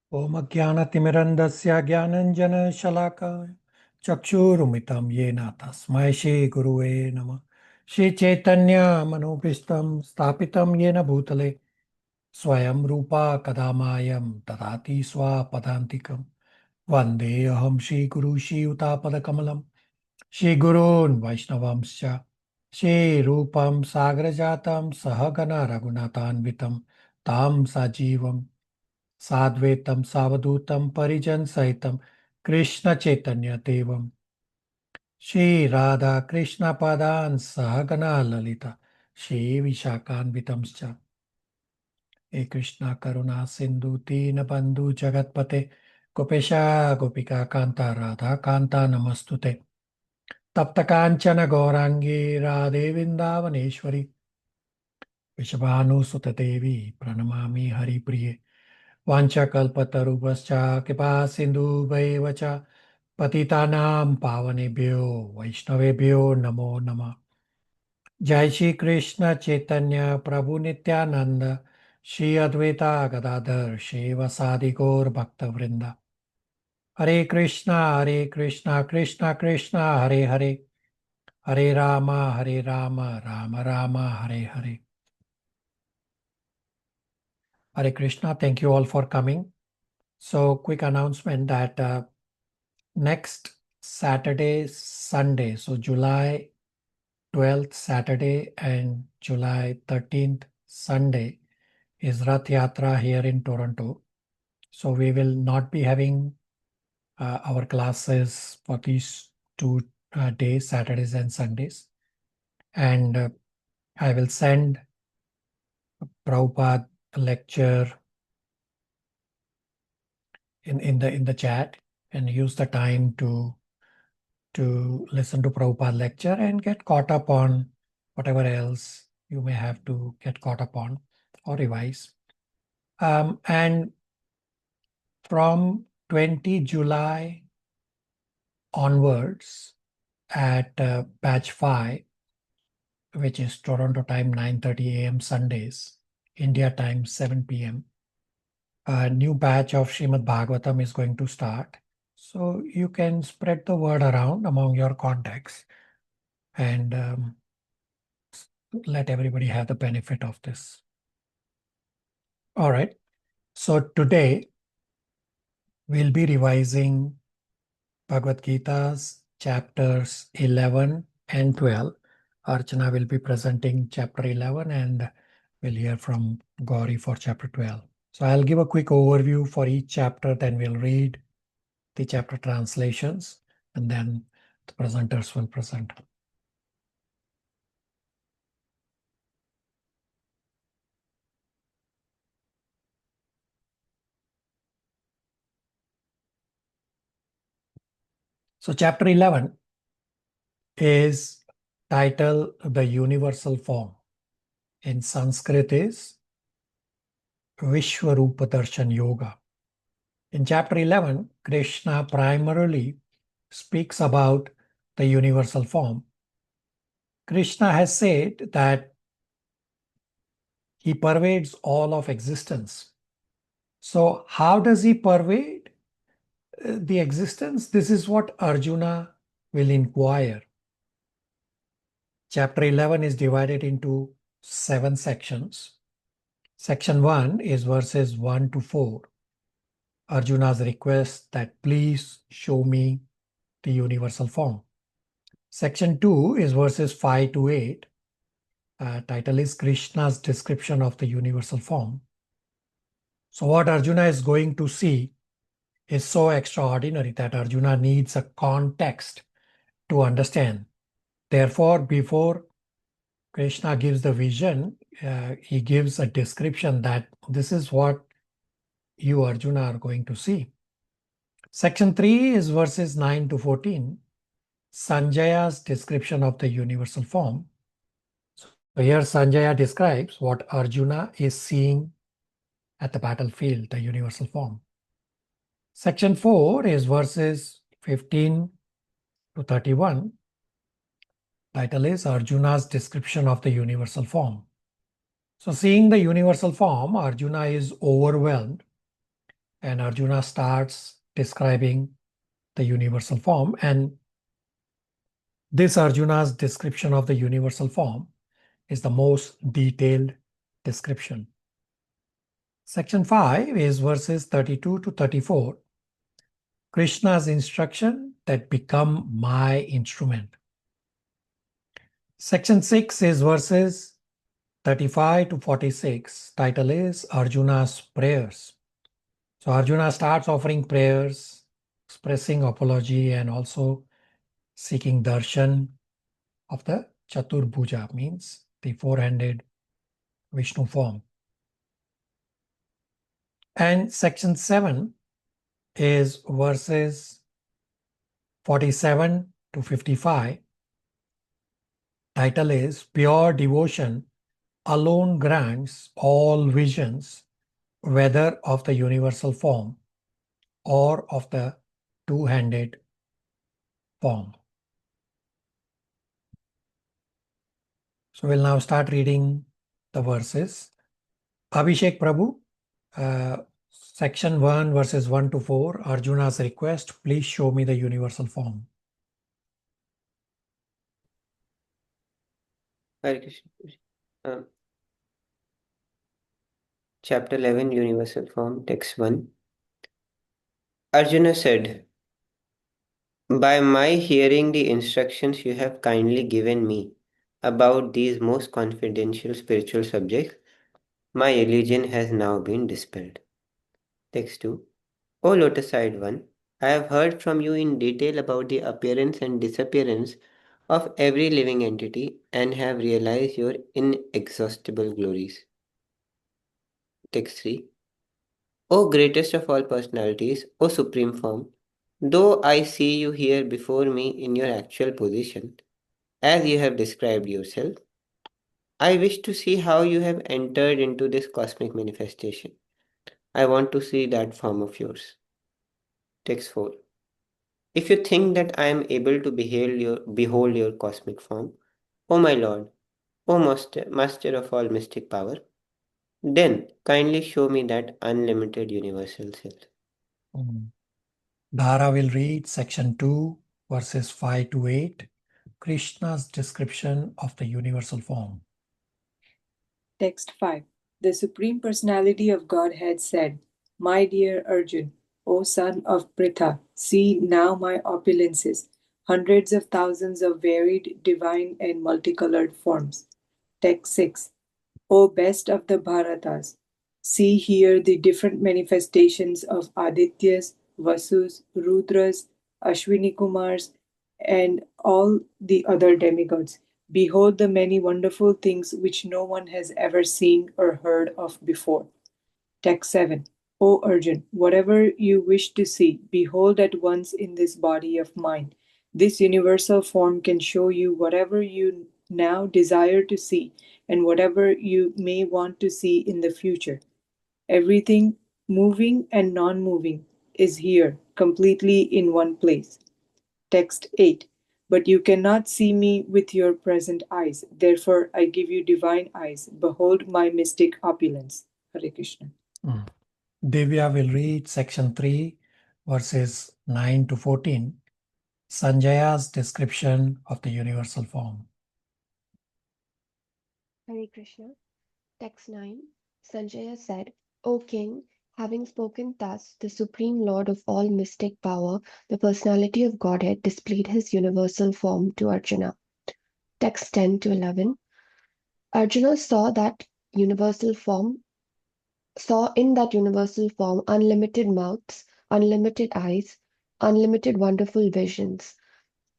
Om Jnanatimirandasya Jnananjana Chakshurumritam Yena Tasmai Shri Guruve Namah. Shri Chaitanya Manobhishtam Sthapitam Yena Bhutale Swayam Rupa Kadamayam Tadati Swapadantikam Vande Aham Shri Guru Shri Utapada Kamalam Shri Gurun Vaishnavamscha Shri Rupam Sagrajatam Sahagana Raghunathanvitam Tam Sajivam Sadvetam Savadutam Parijan Saitam Krishna Chaitanya Devam Shri Radha Krishna Padan Sahagana Lalita Shri Vishakanvitamscha E Krishna Karuna Sindhu Dina Bandhu Jagatpate Gopesha Gopika Kanta Radha Kanta Namastute Tapta Kanchana Gaurangi Radhe Vrindavaneshwari Vishabhanu Sutta Devi Pranamami Hari Priye Vanchakalpatarubhascha Kripa Sindhubhaiva cha Patitanam Pavanebhyo Vaishnavebhyo Namo Namah. Jai Shri Krishna Chaitanya Prabhu Nityananda Shri Advaita Gadadhar Shri Vasadi Gaur Bhakta Vrinda Hare Krishna Krishna Krishna Hare Hare Hare Rama Rama Rama Hare Hare. Hare Krishna, thank you all for coming. So quick announcement that next Saturday, Sunday, so July 12th Saturday and July 13th Sunday is Rath Yatra here in Toronto. So we will not be having our classes for these two days, Saturdays and Sundays. And I will send Prabhupada lecture in the chat and use the time to listen to Prabhupada lecture and get caught up on whatever else you may have to get caught up on or revise. And from 20 July onwards at batch 5, which is Toronto time 9:30 a.m. Sundays, India time 7 p.m., a new batch of Srimad Bhagavatam is going to start. So you can spread the word around among your contacts and let everybody have the benefit of this. All right. So today we'll be revising Bhagavad Gita's chapters 11 and 12. Archana will be presenting chapter 11 and we'll hear from Gauri for chapter 12. So I'll give a quick overview for each chapter, then we'll read the chapter translations and then the presenters will present. So chapter 11 is titled The Universal Form. In Sanskrit is Vishwarupa Darshan Yoga. In chapter 11, Krishna primarily speaks about the universal form. Krishna has said that he pervades all of existence. So how does he pervade the existence? This is what Arjuna will inquire. Chapter 11 is divided into 7 sections. Section 1 is verses 1 to 4. Arjuna's request that please show me the universal form. Section 2 is verses 5 to 8. Title is Krishna's description of the universal form. So what Arjuna is going to see is so extraordinary that Arjuna needs a context to understand. Therefore, before Krishna gives the vision, he gives a description that this is what you, Arjuna, are going to see. Section 3 is verses 9 to 14. Sanjaya's description of the universal form. So here Sanjaya describes what Arjuna is seeing at the battlefield, the universal form. Section 4 is verses 15 to 31. Title is Arjuna's description of the universal form. So seeing the universal form, Arjuna is overwhelmed and Arjuna starts describing the universal form. And this Arjuna's description of the universal form is the most detailed description. Section 5 is verses 32 to 34. Krishna's instruction that become my instrument. Section 6 is verses 35 to 46. Title is Arjuna's prayers. So Arjuna starts offering prayers, expressing apology, and also seeking darshan of the Chaturbhuja, means the four-handed Vishnu form. And section 7 is verses 47 to 55. Title is Pure Devotion Alone Grants All Visions, whether of the universal form or of the two-handed form. So we'll now start reading the verses. Abhishek Prabhu, section 1, verses 1 to 4, Arjuna's request, please show me the universal form. Hare Krishna. Chapter 11, Universal Form, Text 1. Arjuna said, by my hearing the instructions you have kindly given me about these most confidential spiritual subjects, my illusion has now been dispelled. Text 2. O Lotus-eyed one, I have heard from you in detail about the appearance and disappearance of every living entity and have realized your inexhaustible glories. Text 3. O greatest of all personalities, O supreme form, though I see you here before me in your actual position, as you have described yourself, I wish to see how you have entered into this cosmic manifestation. I want to see that form of yours. Text 4. If you think that I am able to behold your cosmic form, O my Lord, O Master of all mystic power, then kindly show me that unlimited universal self. Dhara will read section 2, verses 5 to 8, Krishna's description of the universal form. Text 5. The Supreme Personality of Godhead said, my dear Arjun, O son of Pritha, see now my opulences, hundreds of thousands of varied, divine, and multicolored forms. Text 6. O best of the Bharatas, see here the different manifestations of Adityas, Vasus, Rudras, Ashwini Kumars, and all the other demigods. Behold the many wonderful things which no one has ever seen or heard of before. Text 7. O Arjun, whatever you wish to see, behold at once in this body of mine. This universal form can show you whatever you now desire to see and whatever you may want to see in the future. Everything, moving and non-moving, is here, completely in one place. Text 8. But you cannot see me with your present eyes. Therefore, I give you divine eyes. Behold my mystic opulence. Hare Krishna. Divya will read section 3, verses 9 to 14, Sanjaya's description of the universal form. Hare Krishna. Text 9. Sanjaya said, O king, having spoken thus, the Supreme Lord of all mystic power, the personality of Godhead, displayed his universal form to Arjuna. Text 10 to 11. Arjuna saw in that universal form unlimited mouths, unlimited eyes, unlimited wonderful visions.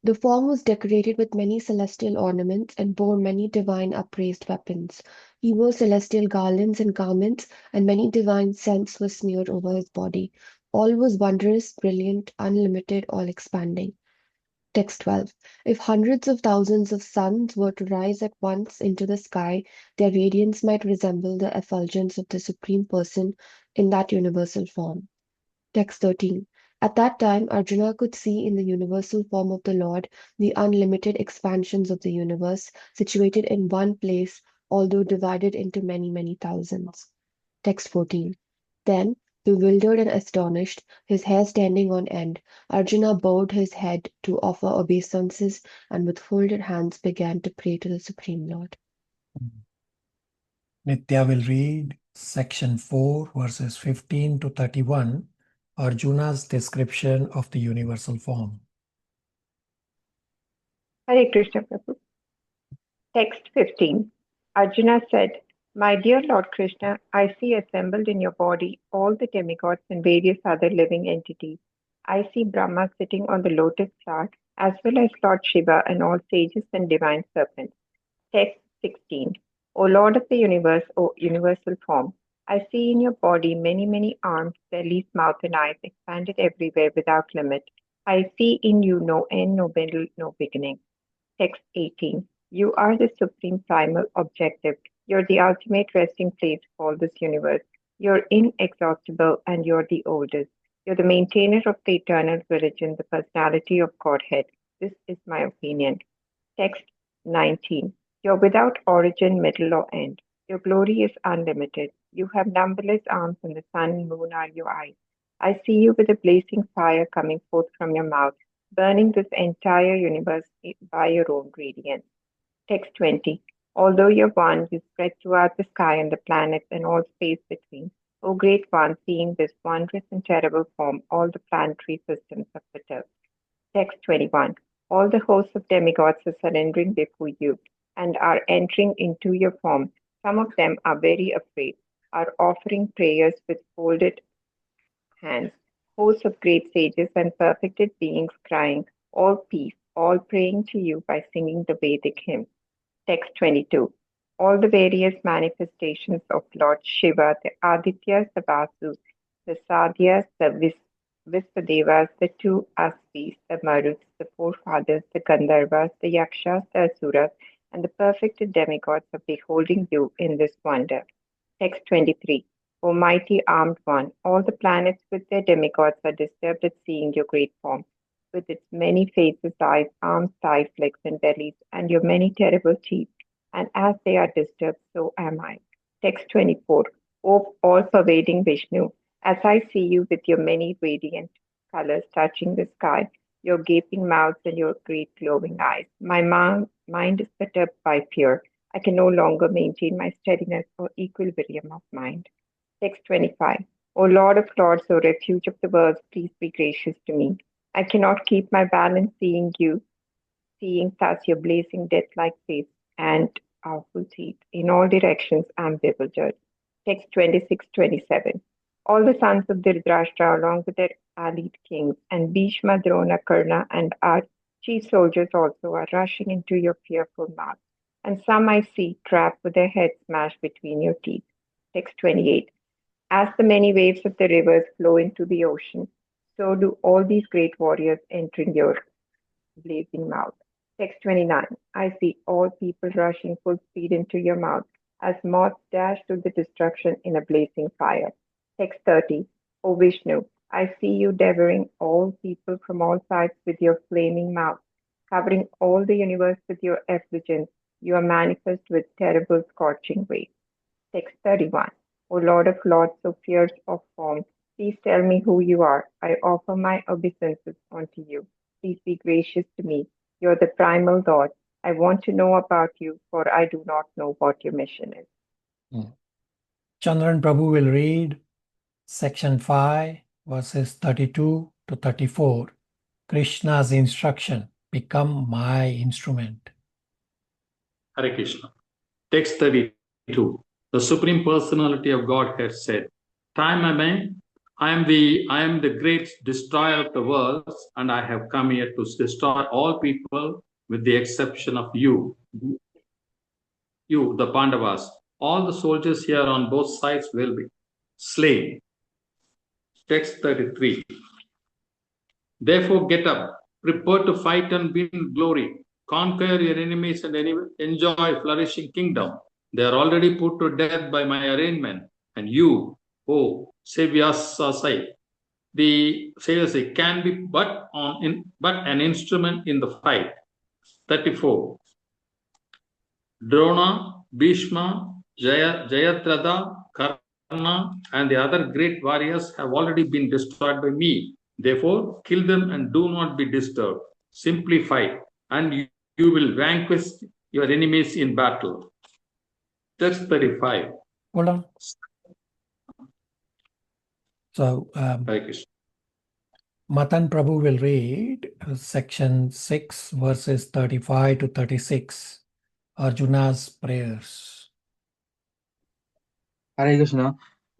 The form was decorated with many celestial ornaments and bore many divine upraised weapons. He wore celestial garlands and garments, and many divine scents were smeared over his body. All was wondrous, brilliant, unlimited, all expanding. Text 12. If hundreds of thousands of suns were to rise at once into the sky, their radiance might resemble the effulgence of the Supreme Person in that universal form. Text 13. At that time, Arjuna could see in the universal form of the Lord the unlimited expansions of the universe, situated in one place, although divided into many, many thousands. Text 14. Then, Bewildered and astonished, his hair standing on end, Arjuna bowed his head to offer obeisances and with folded hands began to pray to the Supreme Lord. Nitya will read section 4, verses 15 to 31, Arjuna's description of the universal form. Hare Krishna Prabhu. Text 15. Arjuna said, My dear Lord Krishna, I see assembled in your body all the demigods and various other living entities. I see Brahma sitting on the lotus flower, as well as Lord Shiva and all sages and divine serpents. Text 16. O Lord of the universe, O universal form, I see in your body many, many arms, bellies, mouth, and eyes expanded everywhere without limit. I see in you no end, no middle, no beginning. Text 18. You are the supreme primal objective. You're the ultimate resting place of all this universe. You're inexhaustible and you're the oldest. You're the maintainer of the eternal religion, the personality of Godhead. This is my opinion. Text 19. You're without origin, middle, or end. Your glory is unlimited. You have numberless arms, and the sun and moon are your eyes. I see you with a blazing fire coming forth from your mouth, burning this entire universe by your own radiance. Text 20. Although you're one, you spread throughout the sky and the planets and all space between. O great one, seeing this wondrous and terrible form, all the planetary systems are perturbed. Text 21. All the hosts of demigods are surrendering before you and are entering into your form. Some of them are very afraid, are offering prayers with folded hands. Hosts of great sages and perfected beings crying, all peace, all praying to you by singing the Vedic hymn. Text 22. All the various manifestations of Lord Shiva, the Adityas, the Vasus, the Sadhyas, the Vispadevas, the two Asvis, the Maruts, the forefathers, the Gandharvas, the Yakshas, the Asuras, and the perfected demigods are beholding you in this wonder. Text 23. O mighty armed one, all the planets with their demigods are disturbed at seeing your great form, with its many faces, eyes, arms, thighs, legs, and bellies, and your many terrible teeth. And as they are disturbed, so am I. Text 24. O all-pervading Vishnu, as I see you with your many radiant colors touching the sky, your gaping mouths and your great glowing eyes, my mind is perturbed by fear. I can no longer maintain my steadiness or equilibrium of mind. Text 25. O Lord of Lords, O refuge of the worlds, please be gracious to me. I cannot keep my balance seeing thus your blazing death-like face and awful teeth. In all directions, I am bewildered. Text 26-27. All the sons of Dhritarashtra, along with their allied kings, and Bhishma, Drona, Karna, and our chief soldiers also are rushing into your fearful mouth. And some I see trapped with their heads smashed between your teeth. Text 28. As the many waves of the rivers flow into the ocean, so do all these great warriors entering your blazing mouth. Text 29. I see all people rushing full speed into your mouth as moths dash to the destruction in a blazing fire. Text 30. O Vishnu, I see you devouring all people from all sides with your flaming mouth, covering all the universe with your effulgence. You are manifest with terrible scorching waves. Text 31. O Lord of Lords, so fierce of form, please tell me who you are. I offer my obeisances unto you. Please be gracious to me. You're the primal Lord. I want to know about you, for I do not know what your mission is. Chandran Prabhu will read section 5, verses 32 to 34, Krishna's instruction, become my instrument. Hare Krishna. Text 32. The Supreme Personality of Godhead said, Time I am the great destroyer of the worlds, and I have come here to destroy all people with the exception of you, the Pandavas. All the soldiers here on both sides will be slain. Text 33. Therefore get up, prepare to fight and win glory, conquer your enemies and enjoy flourishing kingdom. They are already put to death by my arrangement, and you, O Sevyasasai, the Sayasi, can be but an instrument in the fight. 34. Drona, Bhishma, Jayatratha, Varna and the other great warriors have already been destroyed by me. Therefore, kill them and do not be disturbed. Simply fight, and you will vanquish your enemies in battle. Text 35. Hold on. So, Hare Krishna. Matan Prabhu will read section 6, verses 35 to 36, Arjuna's prayers. Hare Krishna.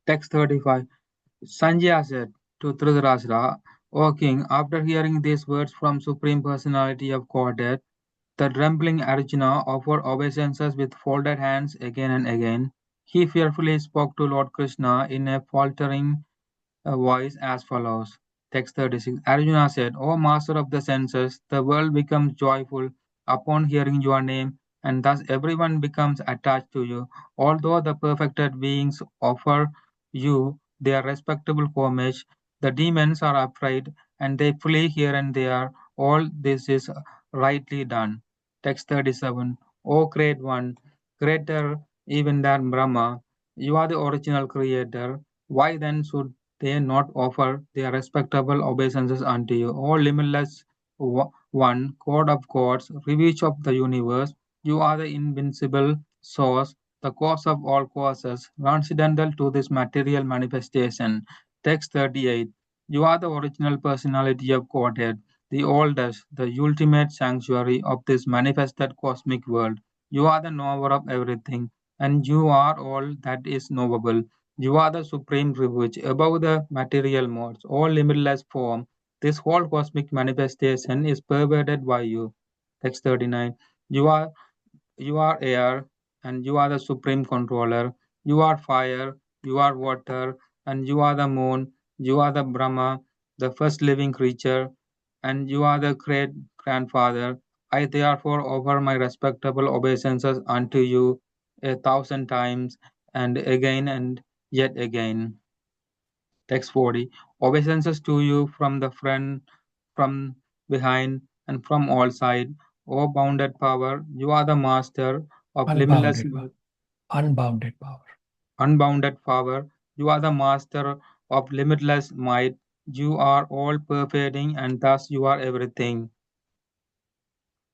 Text 35. Sanjaya said to Dhritarashtra, O king, after hearing these words from Supreme Personality of Godhead, the trembling Arjuna offered obeisances with folded hands again and again. He fearfully spoke to Lord Krishna in a faltering voice as follows. Text 36. Arjuna said, O master of the senses, the world becomes joyful upon hearing your name, and thus everyone becomes attached to you. Although the perfected beings offer you their respectable homage, the demons are afraid and they flee here and there. All this is rightly done. Text 37. O great one, greater even than Brahma, you are the original creator. Why then should they not offer their respectable obeisances unto you? O limitless one, God of gods, refuge of the universe, you are the invincible source, the cause of all causes, transcendental to this material manifestation. Text 38. You are the original personality of Godhead, the oldest, the ultimate sanctuary of this manifested cosmic world. You are the knower of everything, and you are all that is knowable. You are the supreme refuge above the material modes, all limitless form. This whole cosmic manifestation is pervaded by you. Text 39. You are air, and you are the supreme controller. You are fire, you are water, and you are the moon. You are the Brahma, the first living creature, and you are the great grandfather. I therefore offer my respectable obeisances unto you 1,000 times, and yet again. Text 40. Obeisances to you from the front, from behind, and from all sides. O bounded power, you are the master of limitless Unbounded power. unbounded power. You are the master of limitless might. You are all pervading, and thus you are everything.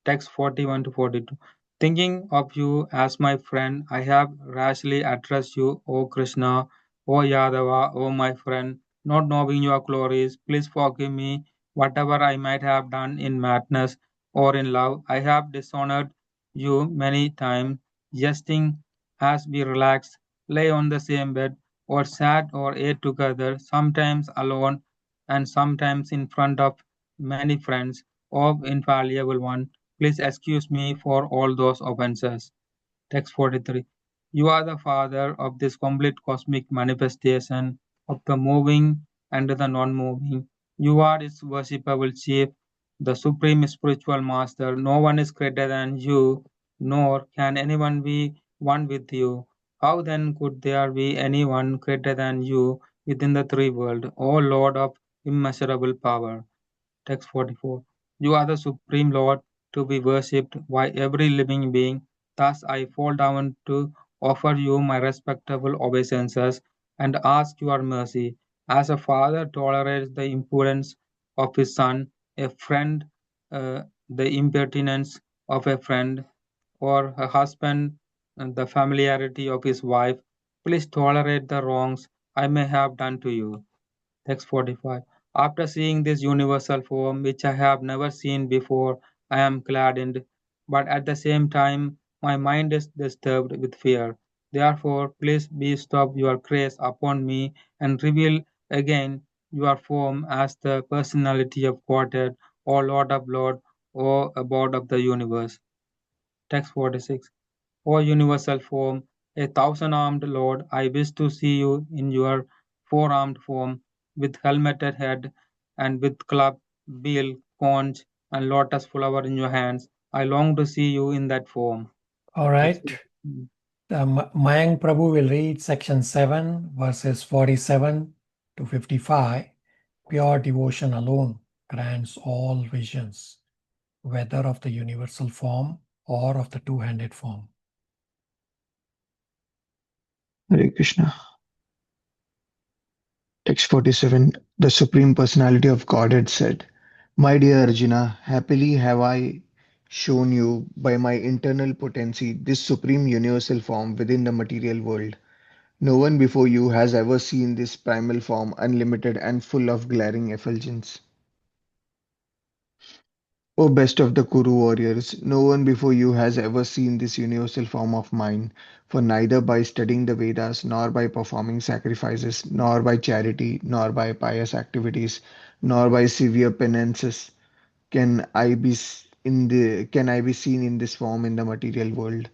Text 41 to 42. Thinking of you as my friend, I have rashly addressed you, O Krishna, O Yadava, O my friend, not knowing your glories. Please forgive me whatever I might have done in madness or in love. I have dishonored you many times, jesting as we relaxed, lay on the same bed, or sat or ate together, sometimes alone and sometimes in front of many friends. O infallible one, please excuse me for all those offenses. Text 43. You are the Father of this complete cosmic manifestation of the moving and the non-moving. You are its worshipable chief, the supreme spiritual master. No one is greater than you, nor can anyone be one with you. How then could there be anyone greater than you within the three worlds, O Lord of immeasurable power? Text 44. You are the supreme Lord to be worshipped by every living being. Thus I fall down to offer you my respectable obeisances and ask your mercy. As a father tolerates the impudence of his son, a friend the impertinence of a friend, or a husband the familiarity of his wife, please tolerate the wrongs I may have done to you. Text 45. After seeing this universal form, which I have never seen before, I am gladdened, but at the same time, my mind is disturbed with fear. Therefore, please bestow your grace upon me and reveal again your form as the personality of Godhead, O Lord of Lords, O Abode of the universe. Text 46. O universal form, a thousand-armed Lord, I wish to see you in your four-armed form, with helmeted head and with club, bill, conch, and lotus flower in your hands. I long to see you in that form. All right. Mayank Prabhu will read section 7, verses 47 to 55. Pure devotion alone grants all visions, whether of the universal form or of the two-handed form. Hare Krishna. Text 47. The Supreme Personality of Godhead said, My dear Arjuna, happily have I shown you by my internal potency this supreme universal form within the material world. No one before you has ever seen this primal form unlimited and full of glaring effulgence. O best of the Kuru warriors, no one before you has ever seen this universal form of mine, for neither by studying the Vedas, nor by performing sacrifices, nor by charity, nor by pious activities, nor by severe penances can I be seen in this form in the material world.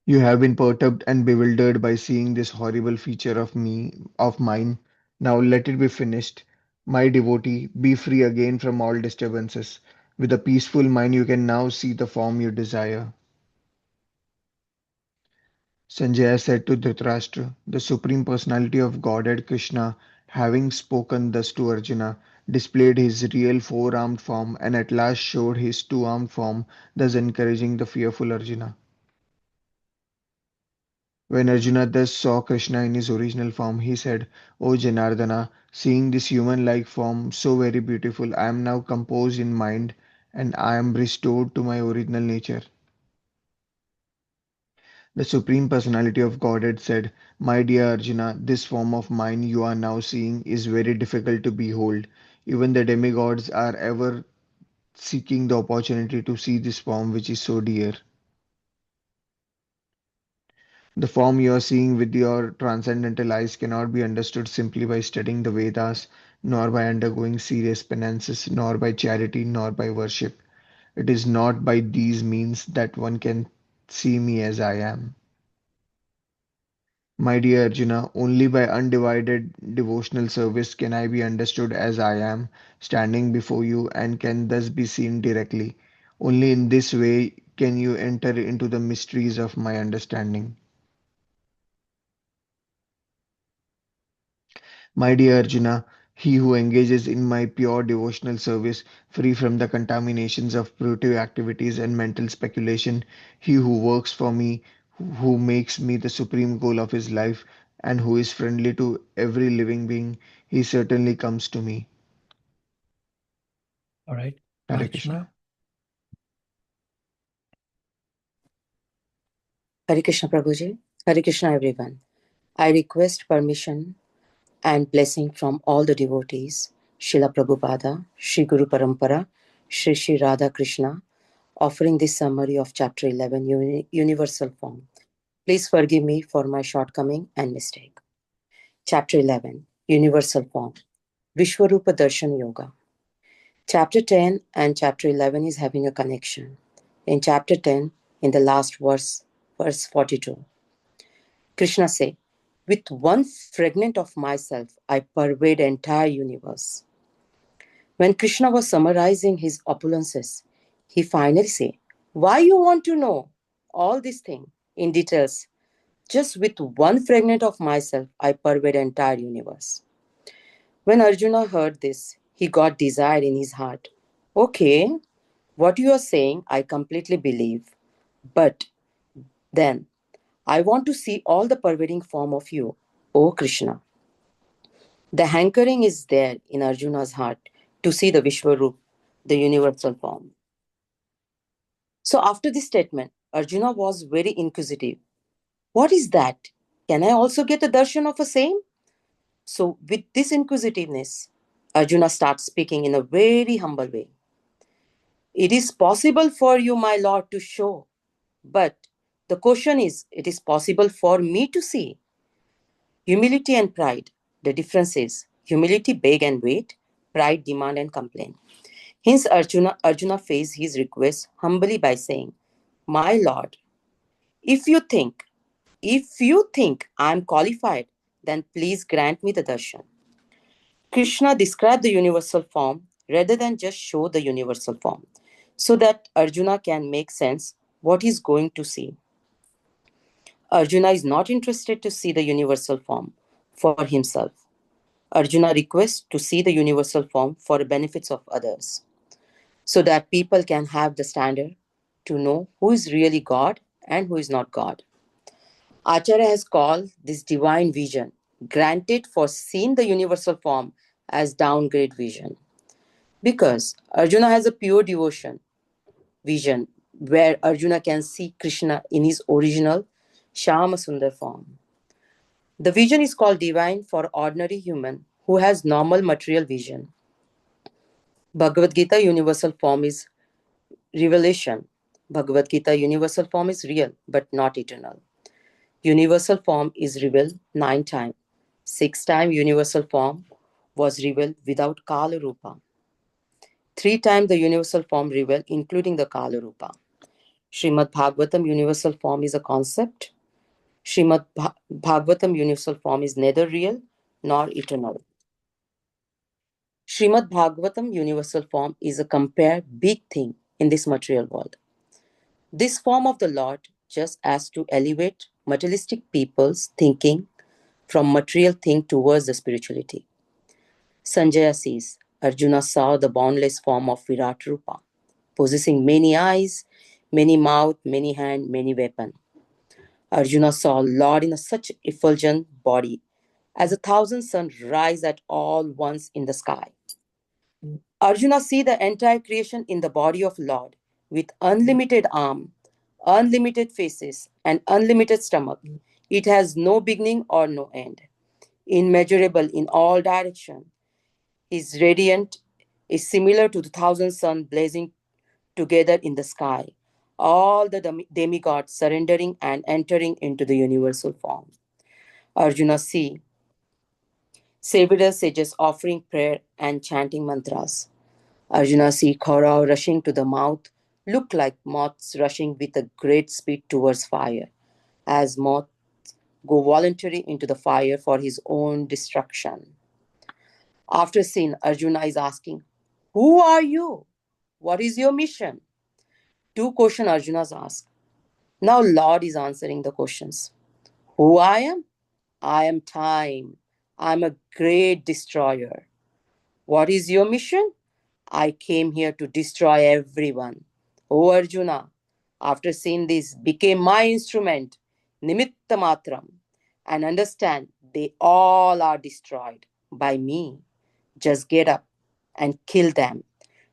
You have been perturbed and bewildered by seeing this horrible feature of mine. Now let it be finished. My devotee, be free again from all disturbances. With a peaceful mind, you can now see the form you desire. Sanjaya said to Dhritarashtra, the Supreme Personality of Godhead Krishna, having spoken thus to Arjuna, displayed his real four-armed form and at last showed his two-armed form, thus encouraging the fearful Arjuna. When Arjuna thus saw Krishna in his original form, he said, O Janardana, seeing this human-like form so very beautiful, I am now composed in mind and I am restored to my original nature. The Supreme Personality of Godhead said, My dear Arjuna, this form of mine you are now seeing is very difficult to behold. Even the demigods are ever seeking the opportunity to see this form which is so dear. The form you are seeing with your transcendental eyes cannot be understood simply by studying the Vedas, nor by undergoing serious penances, nor by charity, nor by worship. It is not by these means that one can see me as I am. My dear Arjuna, only by undivided devotional service can I be understood as I am, standing before you, and can thus be seen directly. Only in this way can you enter into the mysteries of my understanding. My dear Arjuna, he who engages in my pure devotional service, free from the contaminations of fruitive activities and mental speculation, he who works for me, who makes me the supreme goal of his life, and who is friendly to every living being, he certainly comes to me. All right. Hare Krishna. Hare Krishna Prabhuji. Hare Krishna everyone. I request permission and blessing from all the devotees, Srila Prabhupada, Sri Guru Parampara, Sri Sri Radha Krishna, offering this summary of Chapter 11, Universal Form. Please forgive me for my shortcoming and mistake. Chapter 11, Universal Form, Vishwarupa Darshan Yoga. Chapter 10 and Chapter 11 is having a connection. In Chapter 10, in the last verse 42, Krishna says, with one fragment of myself, I pervade the entire universe. When Krishna was summarizing his opulences, he finally said, why you want to know all these things in details? Just with one fragment of myself, I pervade the entire universe. When Arjuna heard this, he got desire in his heart. Okay, what you are saying, I completely believe. But then, I want to see all the pervading form of you, O Krishna. The hankering is there in Arjuna's heart to see the Vishwarup, the universal form. So after this statement, Arjuna was very inquisitive. What is that? Can I also get a darshan of a same? So with this inquisitiveness, Arjuna starts speaking in a very humble way. It is possible for you, my lord, to show, but the question is, it is possible for me to see. Humility and pride, the difference is humility beg and wait, pride demand and complain. Hence Arjuna faced his request humbly by saying, my lord, if you think I am qualified, then please grant me the darshan. Krishna described the universal form rather than just show the universal form, so that Arjuna can make sense what he's going to see. Arjuna is not interested to see the universal form for himself. Arjuna requests to see the universal form for the benefits of others, so that people can have the standard to know who is really God and who is not God. Acharya has called this divine vision granted for seeing the universal form as downgrade vision. Because Arjuna has a pure devotion vision where Arjuna can see Krishna in his original Shyama Sundar form. The vision is called divine for ordinary human who has normal material vision. Bhagavad Gita universal form is revelation. Bhagavad Gita universal form is real but not eternal. Universal form is revealed 9 times. 6 times universal form was revealed without Kala Rupa. 3 times the universal form revealed including the Kala Rupa. Srimad Bhagavatam universal form is a concept. Srimad Bhagavatam universal form is neither real nor eternal. Srimad Bhagavatam universal form is a compare big thing in this material world. This form of the Lord just as to elevate materialistic people's thinking from material thing towards the spirituality. Sanjaya says, Arjuna saw the boundless form of Virat Rupa, possessing many eyes, many mouth, many hand, many weapon. Arjuna saw Lord in such effulgent body as 1,000 suns rise at all once in the sky. Arjuna see the entire creation in the body of Lord with unlimited arm, unlimited faces, and unlimited stomach. It has no beginning or no end. Immeasurable in all direction. His radiant is similar to the 1,000 suns blazing together in the sky. All the demigods surrendering and entering into the universal form. Arjuna see several sages offering prayer and chanting mantras. Arjuna see Kaurav rushing to the mouth, look like moths rushing with a great speed towards fire, as moths go voluntarily into the fire for his own destruction. After sin, Arjuna is asking, who are you? What is your mission? 2 questions Arjuna asks. Now Lord is answering the questions. Who I am? I am time. I am a great destroyer. What is your mission? I came here to destroy everyone. O Arjuna, after seeing this, became my instrument, nimitta matram, and understand they all are destroyed by me. Just get up and kill them.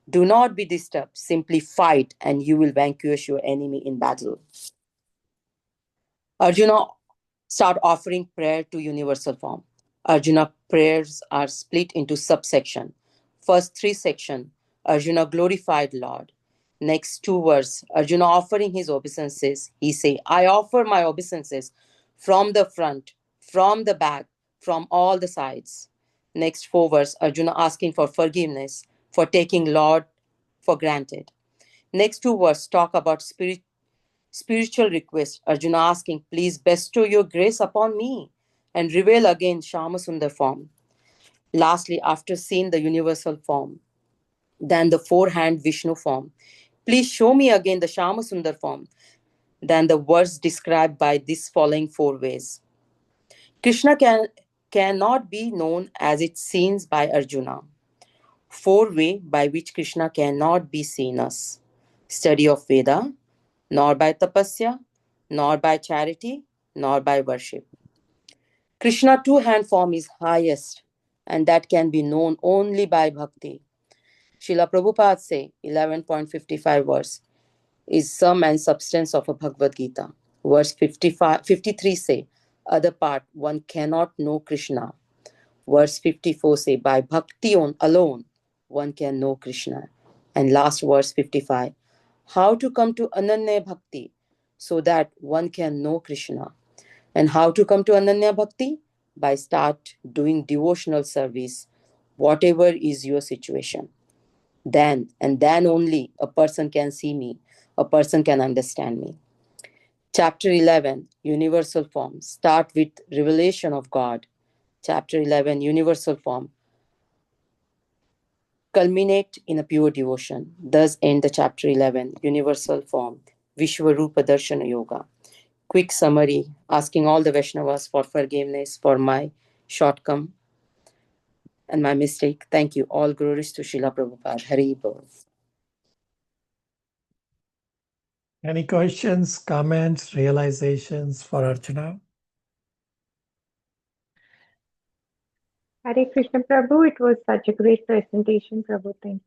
Do not be disturbed. Simply fight and you will vanquish your enemy in battle. Arjuna start offering prayer to universal form. Arjuna prayers are split into subsection. First 3 section, Arjuna glorified Lord. Next 2 verse, Arjuna offering his obeisances. He say, I offer my obeisances from the front, from the back, from all the sides. Next 4 verse, Arjuna asking for forgiveness for taking Lord for granted. Next 2 verse talk about spiritual request. Arjuna asking, please bestow your grace upon me and reveal again Shyama Sundar form. Lastly, after seeing the universal form, then the 4-hand Vishnu form, please show me again the Shyama Sundar form. Then the verse described by these following 4 ways. Krishna cannot be known as it seems by Arjuna. 4 ways by which Krishna cannot be seen us. Study of Veda, nor by tapasya, nor by charity, nor by worship. Krishna 2-hand form is highest, and that can be known only by bhakti. Srila Prabhupada say, 11.55 verse, is sum and substance of a Bhagavad Gita. Verse 53 say, other part, one cannot know Krishna. Verse 54 say, by bhakti alone, one can know Krishna. And last verse 55, how to come to Ananya Bhakti so that one can know Krishna. And how to come to Ananya Bhakti? By start doing devotional service, whatever is your situation. Then and then only a person can see me, a person can understand me. Chapter 11, Universal Form. Start with revelation of God. Chapter 11, Universal Form. Culminate in a pure devotion. Thus end the chapter 11, Universal Form, Vishwarupa Darshana Yoga. Quick summary, asking all the Vaishnavas for forgiveness for my shortcoming and my mistake. Thank you. All glories to Srila Prabhupada. Hari Bol. Any questions, comments, realizations for Archana? Hare Krishna Prabhu, it was such a great presentation, Prabhu. Thank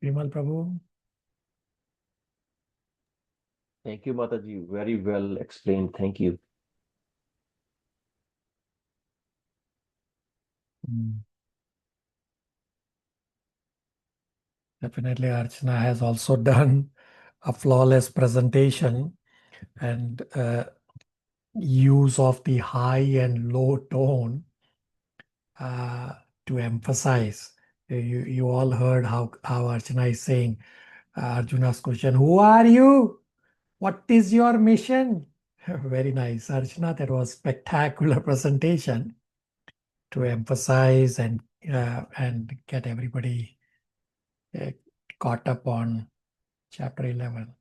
you. Vimal Prabhu. Thank you, Mataji. Very well explained. Thank you. Definitely, Archana has also done a flawless presentation, and use of the high and low tone to emphasize. You all heard how Archana is saying Arjuna's question, who are you? What is your mission? Very nice, Archana. That was spectacular presentation to emphasize and get everybody caught up on chapter 11.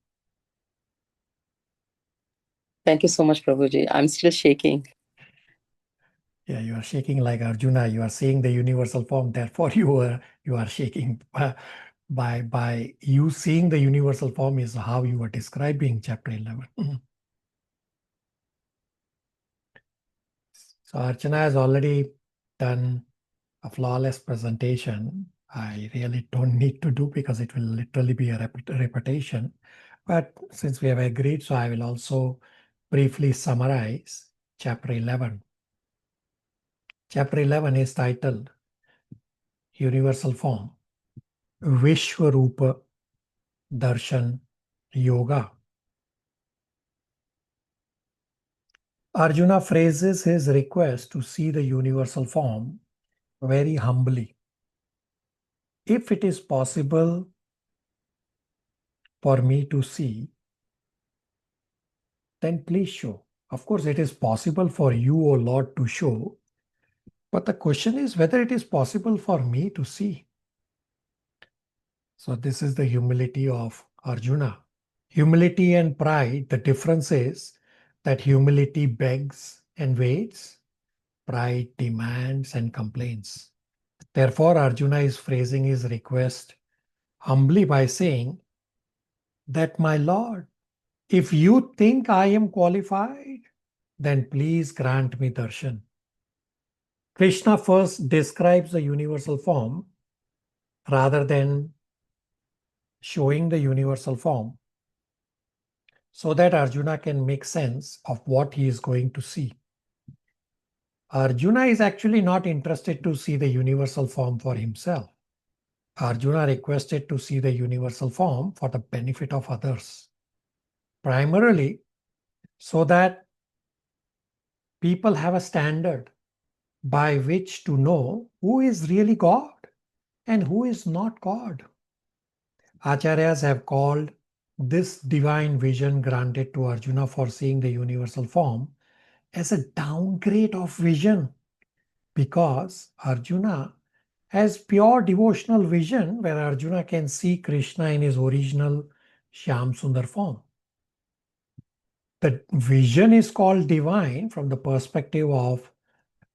Thank you so much, Prabhuji. I'm still shaking. Yeah, you are shaking like Arjuna. You are seeing the universal form. Therefore, you are shaking. By you seeing the universal form is how you are describing chapter 11. So Archana has already done a flawless presentation. I really don't need to do because it will literally be a repetition. But since we have agreed, so I will also briefly summarize chapter 11. Chapter 11 is titled Universal Form, Vishwarupa Darshan Yoga. Arjuna phrases his request to see the universal form very humbly. If it is possible for me to see, then please show. Of course, it is possible for you, O Lord, to show, but the question is whether it is possible for me to see. So this is the humility of Arjuna. Humility and pride, the difference is that humility begs and waits, pride demands and complains. Therefore, Arjuna is phrasing his request humbly by saying that, my Lord, if you think I am qualified, then please grant me darshan. Krishna first describes the universal form rather than showing the universal form so that Arjuna can make sense of what he is going to see. Arjuna is actually not interested to see the universal form for himself. Arjuna requested to see the universal form for the benefit of others, primarily so that people have a standard by which to know who is really God and who is not God. Acharyas have called this divine vision granted to Arjuna for seeing the universal form as a downgrade of vision, because Arjuna has pure devotional vision where Arjuna can see Krishna in his original Shyam Sundar form. The vision is called divine from the perspective of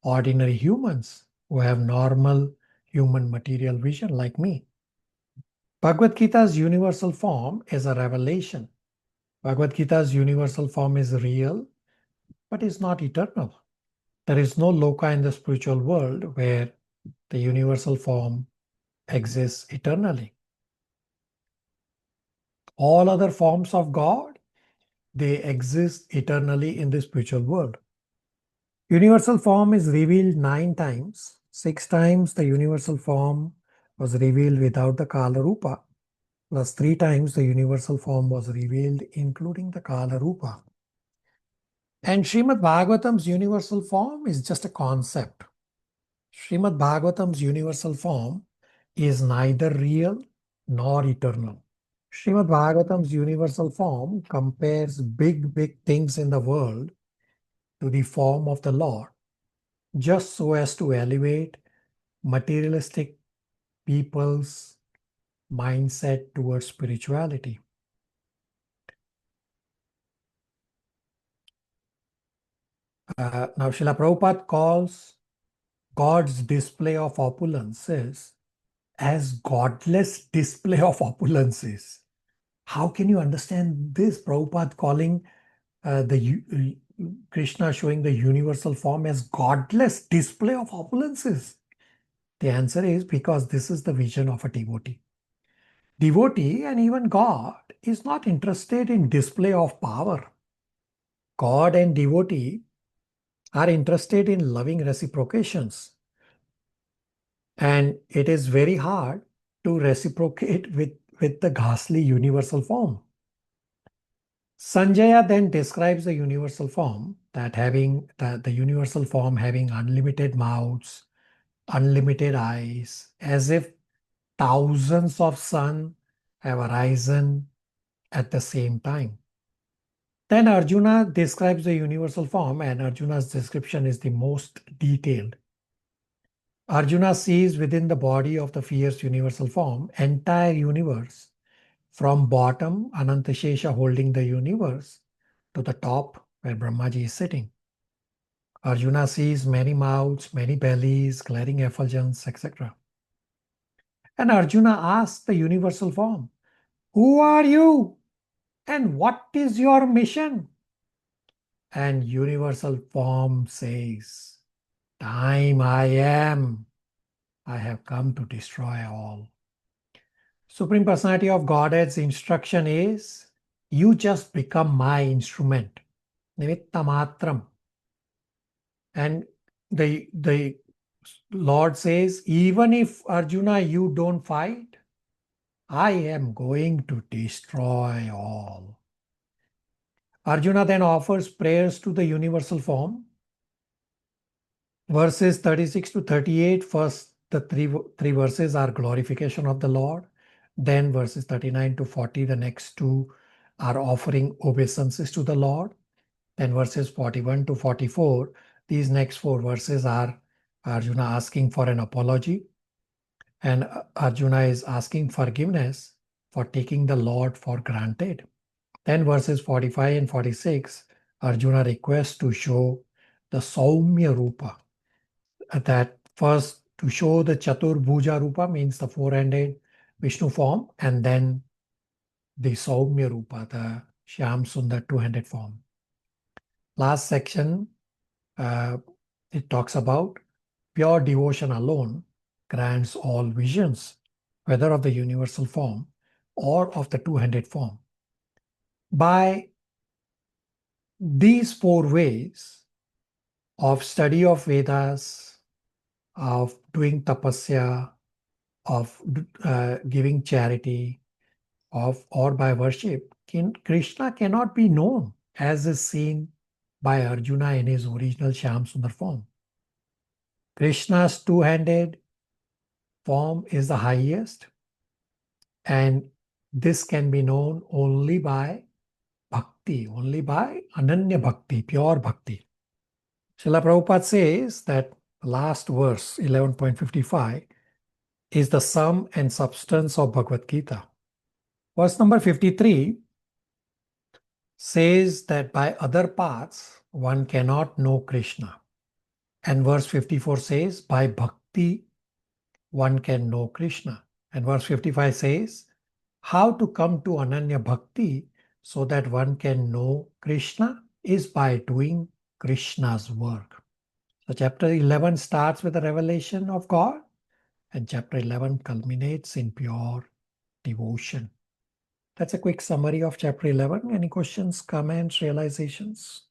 ordinary humans who have normal human material vision like me. Bhagavad Gita's universal form is a revelation. Bhagavad Gita's universal form is real, but is not eternal. There is no loka in the spiritual world where the universal form exists eternally. All other forms of God, they exist eternally in the spiritual world. Universal form is revealed 9 times. 6 times the universal form was revealed without the Kala Rupa, plus 3 times the universal form was revealed including the Kala Rupa. And Srimad Bhagavatam's universal form is just a concept. Srimad Bhagavatam's universal form is neither real nor eternal. Srimad Bhagavatam's universal form compares big things in the world to the form of the Lord, just so as to elevate materialistic people's mindset towards spirituality. Now, Srila Prabhupada calls God's display of opulences as godless display of opulences. How can you understand this? Prabhupada calling the Krishna showing the universal form as godless display of opulences? The answer is because this is the vision of a devotee. Devotee and even God is not interested in display of power. God and devotee are interested in loving reciprocations. And it is very hard to reciprocate with the ghastly universal form. Sanjaya then describes the universal form, that having the universal form having unlimited mouths, unlimited eyes, as if thousands of sun have arisen at the same time. Then Arjuna describes the universal form, and Arjuna's description is the most detailed. Arjuna sees within the body of the fierce universal form entire universe, from bottom Anantashesha holding the universe to the top where Brahmaji is sitting. Arjuna sees many mouths, many bellies, glaring effulgence, etc. And Arjuna asks the universal form, "Who are you? And what is your mission?" And universal form says, "Time I am. I have come to destroy all." Supreme Personality of Godhead's instruction is, you just become my instrument. Nimitta matram. And the Lord says, even if Arjuna, you don't fight, I am going to destroy all. Arjuna then offers prayers to the universal form. Verses 36 to 38, first the three verses are glorification of the Lord. Then verses 39 to 40, the next two are offering obeisances to the Lord. Then verses 41 to 44, these next four verses are Arjuna asking for an apology. And Arjuna is asking forgiveness for taking the Lord for granted. Then verses 45 and 46, Arjuna requests to show the Saumya Rupa. That first, to show the Chaturbhuja Rupa means the four-handed Vishnu form, and then the Saumya Rupa, the Shyam Sundar two-handed form. Last section, it talks about pure devotion alone grants all visions, whether of the universal form or of the two-handed form. By these four ways of study of Vedas, of doing tapasya, of giving charity, or by worship, Krishna cannot be known as is seen by Arjuna in his original Shyam Sundar form. Krishna's two-handed form is the highest, and this can be known only by bhakti, only by Ananya Bhakti, pure bhakti. Srila Prabhupada says that the last verse, 11.55, is the sum and substance of Bhagavad Gita. Verse number 53 says that by other paths one cannot know Krishna. And verse 54 says by bhakti one can know Krishna. And verse 55 says how to come to Ananya Bhakti so that one can know Krishna is by doing Krishna's work. So chapter 11 starts with the revelation of God, and chapter 11 culminates in pure devotion. That's a quick summary of chapter 11. Any questions, comments, realizations?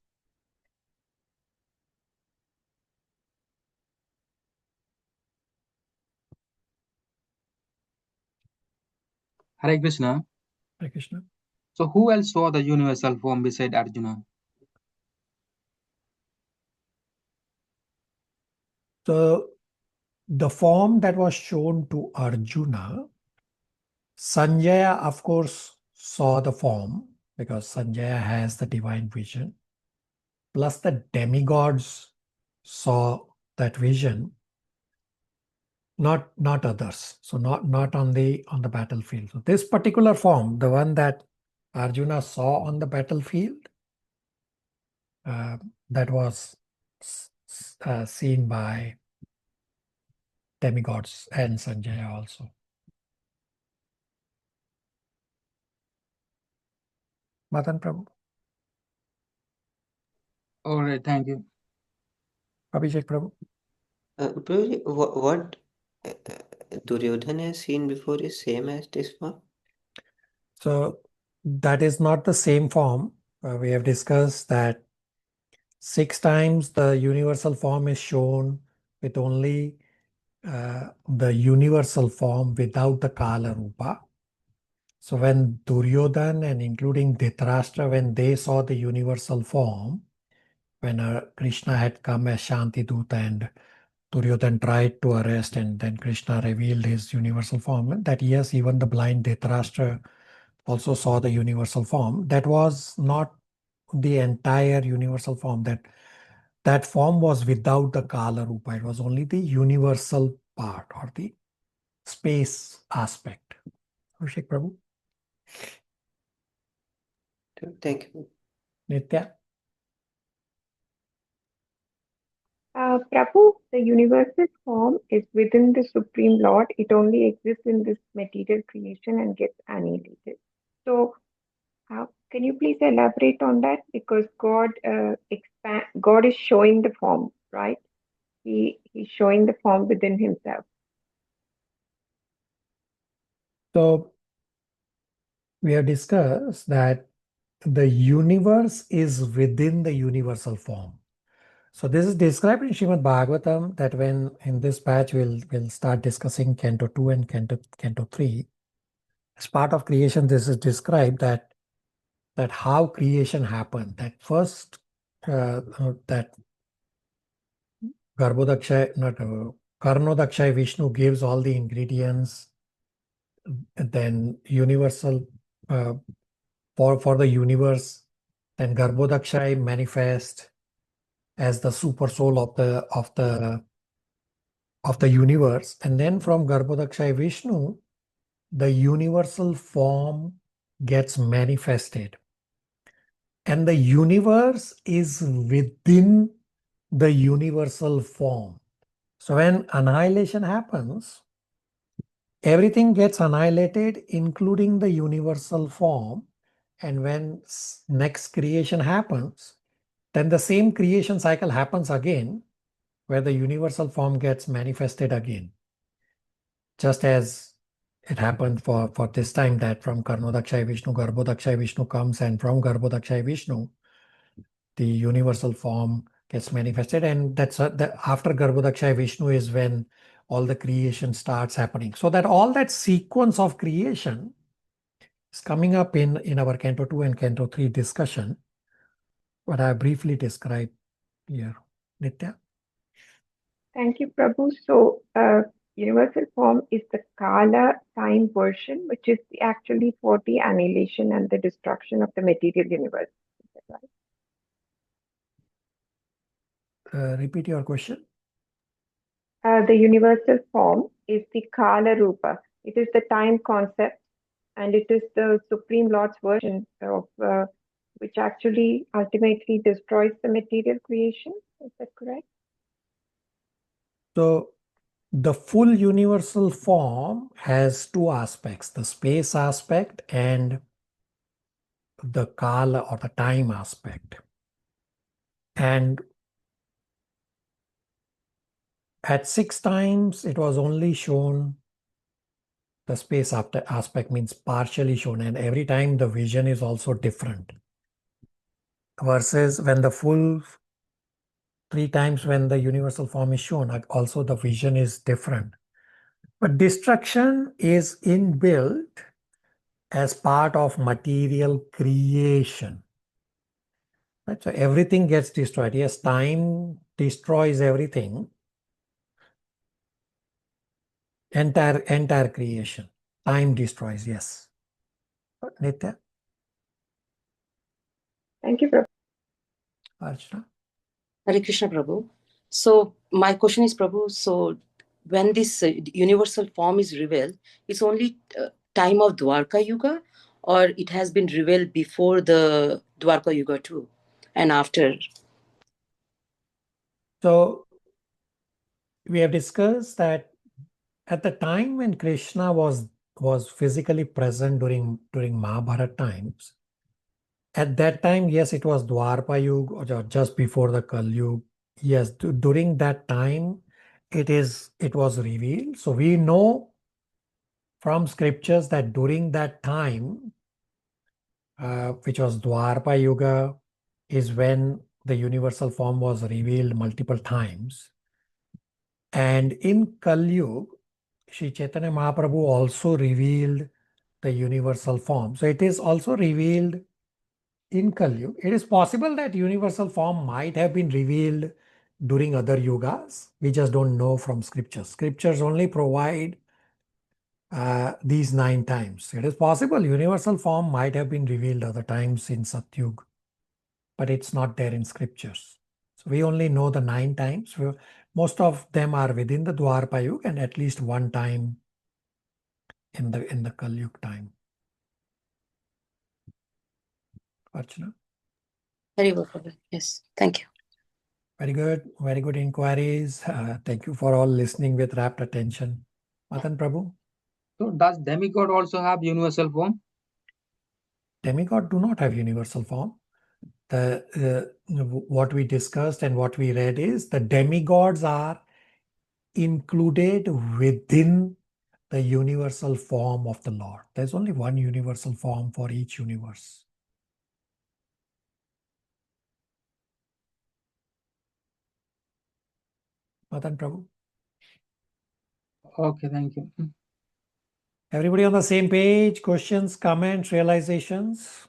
Hare Krishna. Hare Krishna. So who else saw the universal form beside Arjuna? So the form that was shown to Arjuna, Sanjaya, of course, saw the form because Sanjaya has the divine vision. Plus the demigods saw that vision, not others. So not on the battlefield. So this particular form, the one that Arjuna saw on the battlefield, that was seen by demigods and Sanjaya also. Madan Prabhu. All right, thank you. Abhishek Prabhu. Prabhuji, what Duryodhana has seen before is same as this one? So that is not the same form. We have discussed that 6 times the universal form is shown with only the universal form without the Kala Rupa. So when Duryodhana and including Dhritarashtra, when they saw the universal form, when Krishna had come as Shanti Duta and Duryodhana tried to arrest, and then Krishna revealed his universal form, that yes, even the blind Dhritarashtra also saw the universal form. That was not the entire universal form. That form was without the Kala Rupa. It was only the universal part or the space aspect. Abhishek Prabhu. Thank you. Nitya. Prabhu, the universal form is within the Supreme Lord. It only exists in this material creation and gets annihilated. So, can you please elaborate on that? Because God God is showing the form, right? He's showing the form within himself. So we have discussed that the universe is within the universal form. So this is described in Srimad Bhagavatam, that when in this batch we'll start discussing Canto 2 and Canto 3. As part of creation, this is described that how creation happened. That first that Garbhodakshay, not Karnodakshay Vishnu gives all the ingredients, then universal for the universe, then Garbhodakshay manifest as the super soul of the universe, and then from Garbhodakshay Vishnu, the universal form gets manifested, and the universe is within the universal form. So when annihilation happens, everything gets annihilated, including the universal form. And when next creation happens, then the same creation cycle happens again, where the universal form gets manifested again. Just as it happened for this time, that from Karnodakshay Vishnu, Garbhodakshay Vishnu comes, and from Garbhodakshay Vishnu, the universal form gets manifested. And that's after Garbhodakshay Vishnu is when all the creation starts happening. So that all that sequence of creation is coming up in our Canto 2 and Canto 3 discussion, what I briefly described here. Nitya? Thank you, Prabhu. So, universal form is the Kala time version, which is actually for the annihilation and the destruction of the material universe. Is that right? Repeat your question. The universal form is the Kala Rupa. It is the time concept, and it is the Supreme Lord's version of which actually ultimately destroys the material creation. Is that correct? So the full universal form has two aspects, the space aspect and the Kala or the time aspect. And at 6 times, it was only shown, the space aspect means partially shown, and every time the vision is also different. Versus when the full 3 times when the universal form is shown, also the vision is different. But destruction is inbuilt as part of material creation. Right? So everything gets destroyed. Yes, time destroys everything. Entire creation. Time destroys, yes. Nitya? Thank you, Prabhu. Archana? Hare Krishna, Prabhu. So my question is, Prabhu, so when this universal form is revealed, it's only time of Dwarka Yuga, or it has been revealed before the Dwarka Yuga too, and after? So we have discussed that at the time when Krishna was physically present during Mahabharata times, At that time, yes, it was Dwarpa Yuga or just before the Kal Yuga. Yes, during that time, it was revealed. So we know from scriptures that during that time, which was Dwarpa Yuga, is when the universal form was revealed multiple times. And in Kal Yuga, Sri Chaitanya Mahaprabhu also revealed the universal form. So it is also revealed in Kal Yuga. It is possible that universal form might have been revealed during other yugas. We just don't know from scriptures. Scriptures only provide these 9 times. It is possible universal form might have been revealed other times in Satyug, but it's not there in scriptures. So we only know the 9 times. Most of them are within the Dwarpa Yuga and at least one time in the Kal Yuga time. Archana? Very good, Prabhu. Yes, thank you. Very good inquiries. Thank you for all listening with rapt attention. Matan Prabhu? So does demigod also have universal form? Demigod do not have universal form. What we discussed and what we read is the demigods are included within the universal form of the Lord. There's only one universal form for each universe. Matan Prabhu? Okay, thank you. Everybody on the same page? Questions, comments, realizations?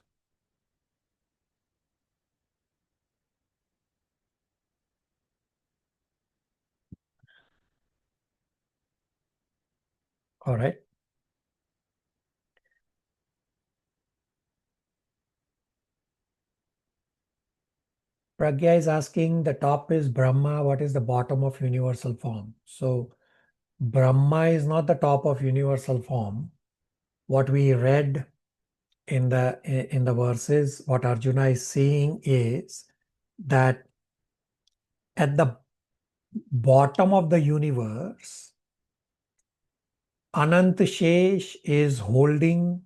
All right. Pragya is asking, the top is Brahma, what is the bottom of universal form? So Brahma is not the top of universal form. What we read in the verses, what Arjuna is saying is that at the bottom of the universe, Anant Shesh is holding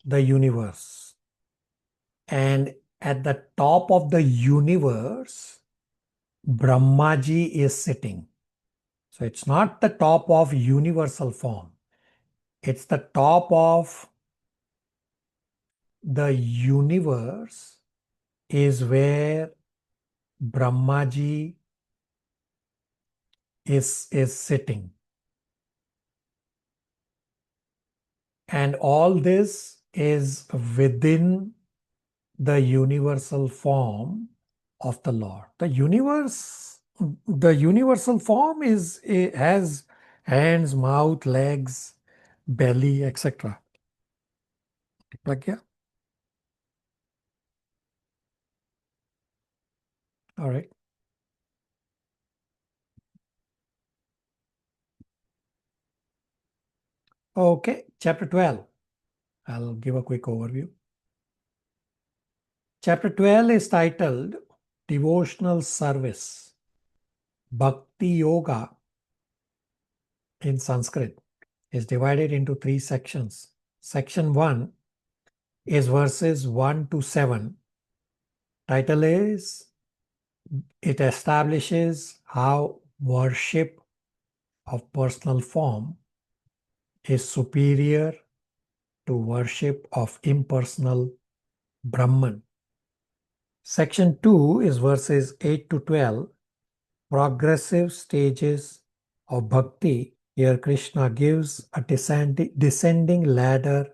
the universe. And at the top of the universe, Brahmaji is sitting. So it's not the top of universal form. It's the top of the universe is where Brahmaji is sitting. And all this is within the universal form of the Lord. The universal form has hands, mouth, legs, belly, etc. Pragya? All right. Okay, chapter 12. I'll give a quick overview. Chapter 12 is titled Devotional Service, Bhakti Yoga in Sanskrit. Is divided into 3 sections. Section 1 is verses 1 to 7. Title is, it establishes how worship of personal form is superior to worship of impersonal Brahman. Section 2 is verses 8 to 12. Progressive stages of bhakti. Here Krishna gives a descending ladder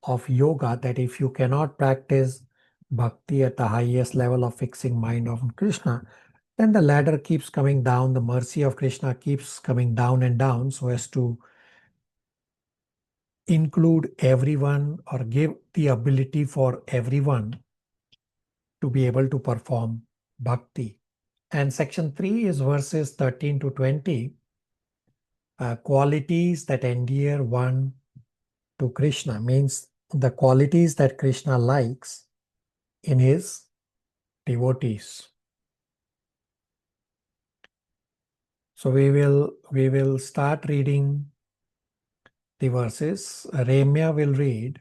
of yoga, that if you cannot practice bhakti at the highest level of fixing mind on Krishna, then the ladder keeps coming down. The mercy of Krishna keeps coming down and down so as to include everyone or give the ability for everyone to be able to perform bhakti. And section 3 is verses 13 to 20. Qualities that endear one to Krishna, means the qualities that Krishna likes in his devotees. So we will start reading the verses. Ramya will read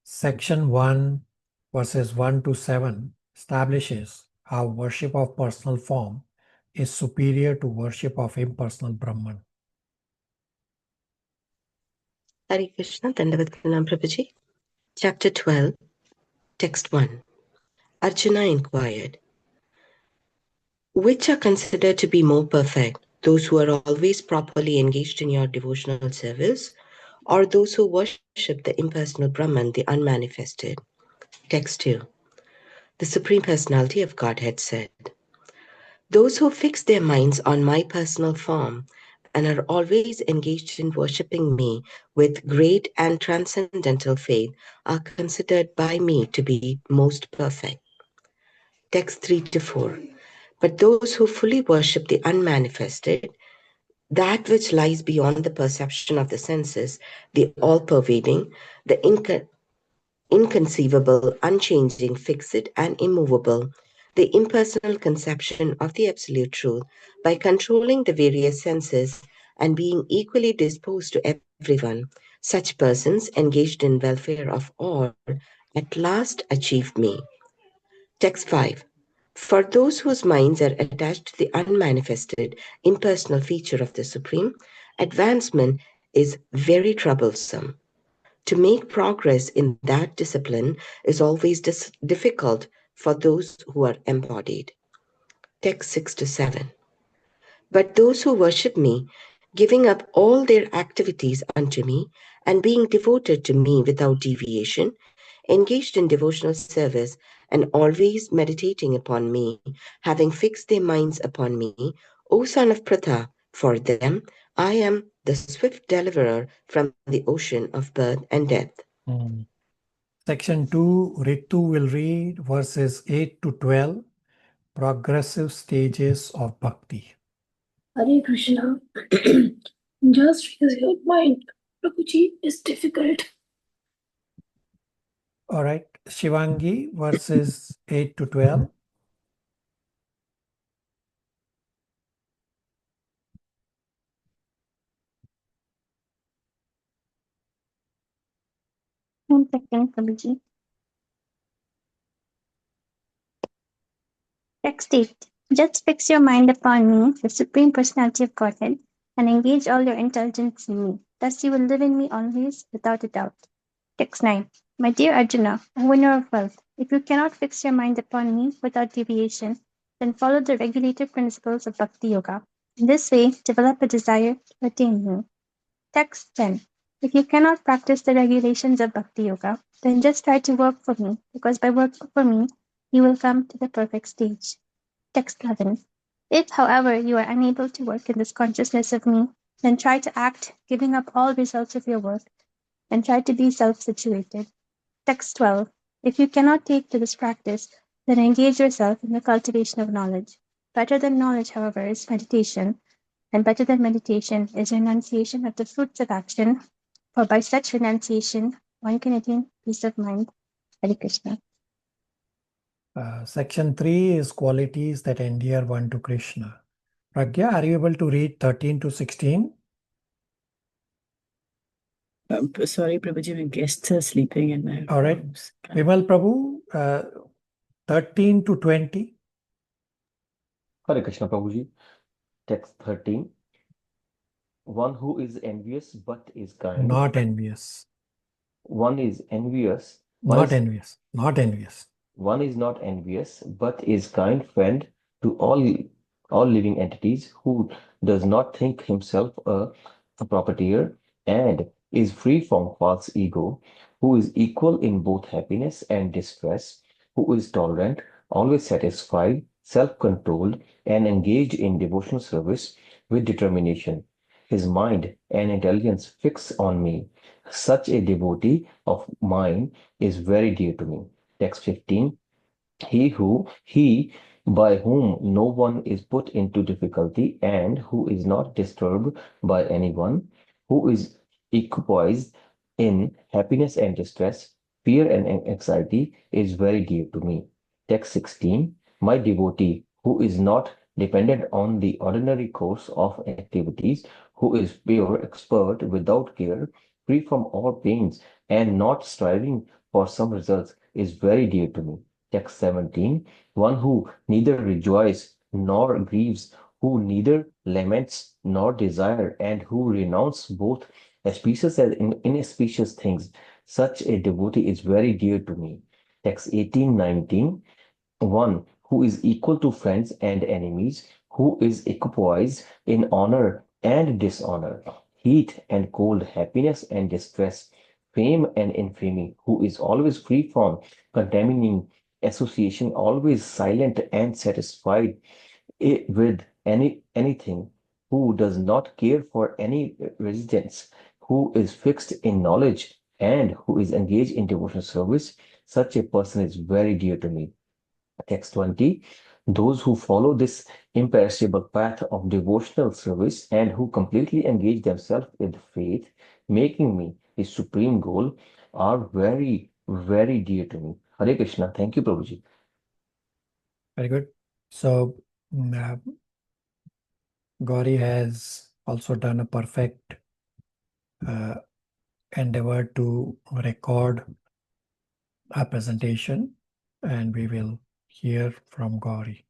section 1 verses 1 to 7 establishes how worship of personal form is superior to worship of impersonal Brahman. Hare Krishna, Dandavat Pranam Prabhuji. Chapter 12, Text 1. Arjuna inquired, which are considered to be more perfect, those who are always properly engaged in your devotional service, or those who worship the impersonal Brahman, the unmanifested? Text 2. The Supreme Personality of Godhead said, those who fix their minds on my personal form and are always engaged in worshipping me with great and transcendental faith are considered by me to be most perfect. Text 3 to 4. But those who fully worship the unmanifested, that which lies beyond the perception of the senses, the all-pervading, the inconceivable, unchanging, fixed, and immovable, the impersonal conception of the Absolute Truth, by controlling the various senses and being equally disposed to everyone, such persons engaged in welfare of all at last achieve me. Text 5. For those whose minds are attached to the unmanifested, impersonal feature of the Supreme, advancement is very troublesome. To make progress in that discipline is always difficult for those who are embodied. Text 6 to 7. But those who worship me, giving up all their activities unto me, and being devoted to me without deviation, engaged in devotional service, and always meditating upon me, having fixed their minds upon me, O son of Pratha, for them I am the swift deliverer from the ocean of birth and death. Section 2, Ritu will read verses 8 to 12, progressive stages of bhakti. Hare Krishna. Just because your mind, Prabhuji, is difficult. All right, Shivangi, verses 8 to 12. One second, Prabhuji. Text 8. Just fix your mind upon me, the Supreme Personality of Godhead, and engage all your intelligence in me. Thus you will live in me always, without a doubt. Text 9. My dear Arjuna, a winner of wealth, if you cannot fix your mind upon me without deviation, then follow the regulative principles of Bhakti Yoga. In this way, develop a desire to attain me. Text 10. If you cannot practice the regulations of Bhakti Yoga, then just try to work for me, because by working for me, you will come to the perfect stage. Text 11. If, however, you are unable to work in this consciousness of me, then try to act, giving up all results of your work, and try to be self-situated. Text 12. If you cannot take to this practice, then engage yourself in the cultivation of knowledge. Better than knowledge, however, is meditation, and better than meditation is renunciation of the fruits of action, for by such renunciation, one can attain peace of mind. Hare Krishna. Section 3 is qualities that endear one to Krishna. Pragya, are you able to read 13 to 16? Sorry, Prabhuji, my guests are sleeping in my All right. rooms. Vimal Prabhu, 13 to 20. Hare Krishna Prabhuji. Text 13. One who is envious but is kind. Not envious. One is envious. Not envious. Not envious. One is not envious, but is kind friend to all living entities, who does not think himself a proprietor and is free from false ego, who is equal in both happiness and distress, who is tolerant, always satisfied, self-controlled, and engaged in devotional service with determination. His mind and intelligence fix on me. Such a devotee of mine is very dear to me. Text 15. He by whom no one is put into difficulty and who is not disturbed by anyone, who is equipoised in happiness and distress, fear and anxiety, is very dear to me. Text 16. My devotee, who is not dependent on the ordinary course of activities, who is pure, expert, without care, free from all pains, and not striving for some results is very dear to me. Text 17. One who neither rejoices nor grieves, who neither laments nor desire, and who renounces both auspicious and inauspicious things. Such a devotee is very dear to me. Text 18:19. One who is equal to friends and enemies, who is equipoised in honor and dishonor, heat and cold, happiness and distress, fame and infamy, who is always free from contaminating association, always silent and satisfied with anything, who does not care for any residence, who is fixed in knowledge and who is engaged in devotional service. Such a person is very dear to me. Text 20. Those who follow this imperishable path of devotional service and who completely engage themselves with faith, making me the supreme goal, are very, very dear to me. Hare Krishna. Thank you, Prabhuji. Very good. So, Gauri has also done a perfect endeavor to record our presentation, and we will hear from Gauri.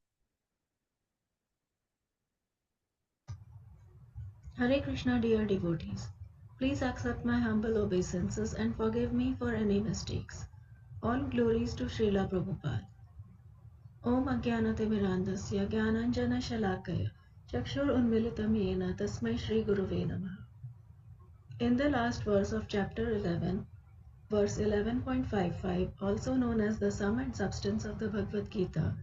Hare Krishna, dear devotees. Please accept my humble obeisances and forgive me for any mistakes. All glories to Srila Prabhupada. Om Ajnanatimirandasya Jnananjana Shalakaya Chakshur Unmilitam Yena Tasmai Shri Guruve Namaha. In the last verse of chapter 11, verse 11.55, also known as the sum and substance of the Bhagavad Gita,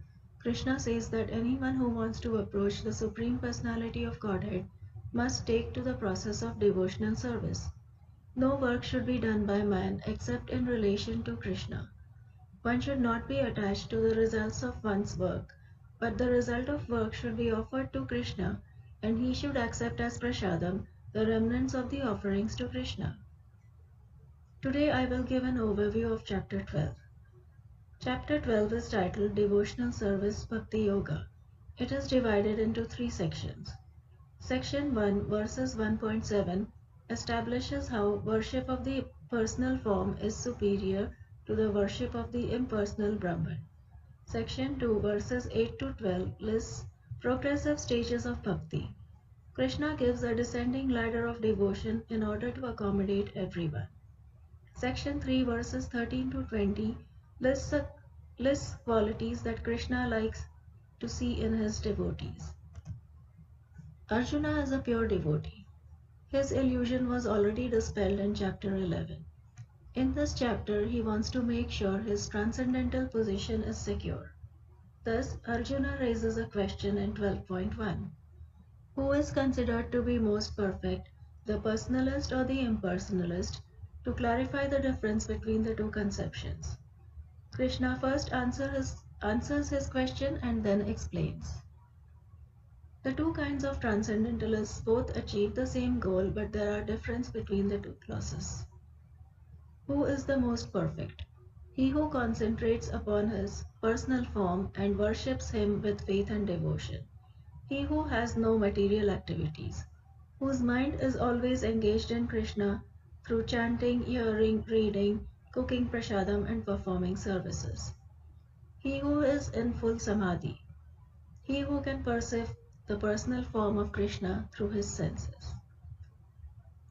Krishna says that anyone who wants to approach the Supreme Personality of Godhead must take to the process of devotional service. No work should be done by man except in relation to Krishna. One should not be attached to the results of one's work, but the result of work should be offered to Krishna, and he should accept as prasadam the remnants of the offerings to Krishna. Today I will give an overview of Chapter 12. Chapter 12 is titled Devotional Service Bhakti Yoga. It is divided into 3 sections. Section 1, verses 1.7, establishes how worship of the personal form is superior to the worship of the impersonal Brahman. Section 2, verses 8 to 12, lists progressive stages of bhakti. Krishna gives a descending ladder of devotion in order to accommodate everyone. Section 3, verses 13 to 20, lists qualities that Krishna likes to see in his devotees. Arjuna is a pure devotee. His illusion was already dispelled in chapter 11. In this chapter, he wants to make sure his transcendental position is secure. Thus, Arjuna raises a question in 12.1. Who is considered to be most perfect, the personalist or the impersonalist, to clarify the difference between the two conceptions? Krishna first answers his question and then explains. The two kinds of transcendentalists both achieve the same goal, but there are differences between the two classes. Who is the most perfect? He who concentrates upon his personal form and worships him with faith and devotion. He who has no material activities, whose mind is always engaged in Krishna through chanting, hearing, reading, cooking prasadam and performing services. He who is in full samadhi. He who can perceive the personal form of Krishna through his senses.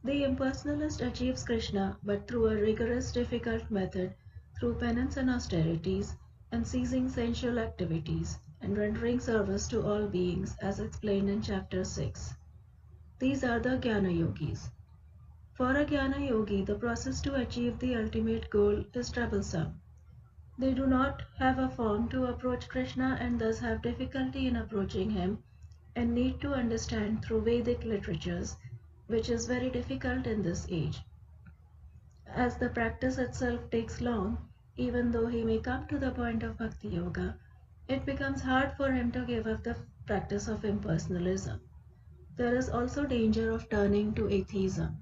The impersonalist achieves Krishna, but through a rigorous, difficult method, through penance and austerities, and ceasing sensual activities, and rendering service to all beings, as explained in chapter 6. These are the Jnana Yogis. For a Jnana Yogi, the process to achieve the ultimate goal is troublesome. They do not have a form to approach Krishna and thus have difficulty in approaching him, and need to understand through Vedic literatures, which is very difficult in this age. As the practice itself takes long, even though he may come to the point of Bhakti Yoga, it becomes hard for him to give up the practice of impersonalism. There is also danger of turning to atheism.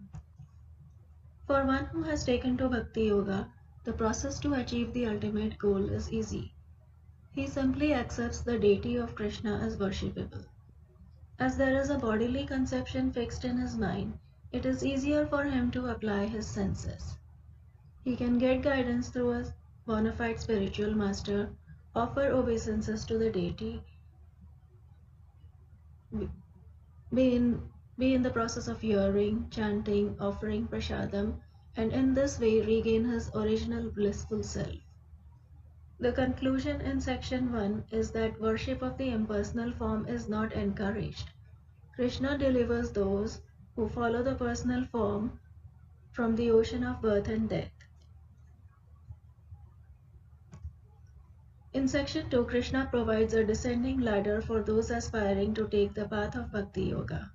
For one who has taken to Bhakti Yoga, the process to achieve the ultimate goal is easy. He simply accepts the deity of Krishna as worshipable. As there is a bodily conception fixed in his mind, it is easier for him to apply his senses. He can get guidance through a bona fide spiritual master, offer obeisances to the deity, be in the process of hearing, chanting, offering prasadam, and in this way regain his original blissful self. The conclusion in section 1 is that worship of the impersonal form is not encouraged. Krishna delivers those who follow the personal form from the ocean of birth and death. In section 2, Krishna provides a descending ladder for those aspiring to take the path of Bhakti Yoga.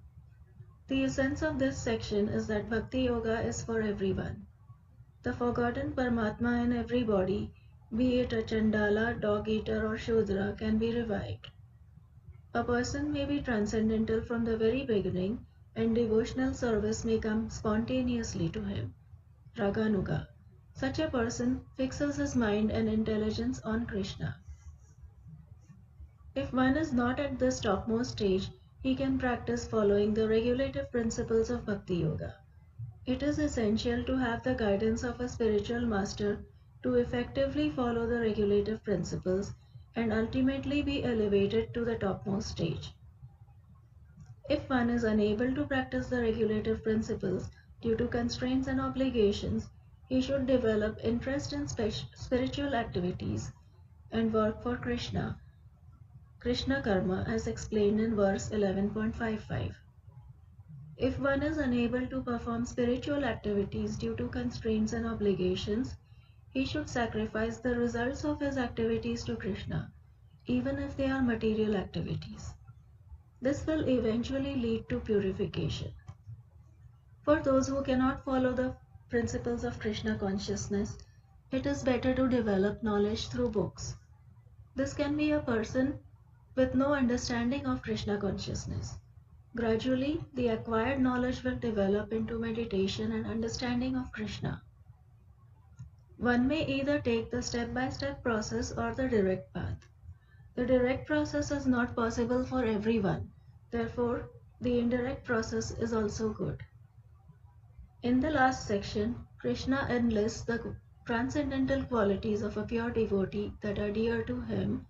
The essence of this section is that Bhakti Yoga is for everyone. The forgotten Paramatma in everybody, be it a Chandala, dog-eater or Shudra, can be revived. A person may be transcendental from the very beginning, and devotional service may come spontaneously to him. Raganuga. Such a person fixes his mind and intelligence on Krishna. If one is not at this topmost stage, he can practice following the regulative principles of Bhakti Yoga. It is essential to have the guidance of a spiritual master to effectively follow the regulative principles and ultimately be elevated to the topmost stage. If one is unable to practice the regulative principles due to constraints and obligations, he should develop interest in spiritual activities and work for Krishna, Krishna Karma, as explained in verse 11.55. If one is unable to perform spiritual activities due to constraints and obligations, he should sacrifice the results of his activities to Krishna, even if they are material activities. This will eventually lead to purification. For those who cannot follow the principles of Krishna consciousness, it is better to develop knowledge through books. This can be a person with no understanding of Krishna consciousness. Gradually, the acquired knowledge will develop into meditation and understanding of Krishna. One may either take the step-by-step process or the direct path. The direct process is not possible for everyone. Therefore, the indirect process is also good. In the last section, Krishna enlists the transcendental qualities of a pure devotee that are dear to him,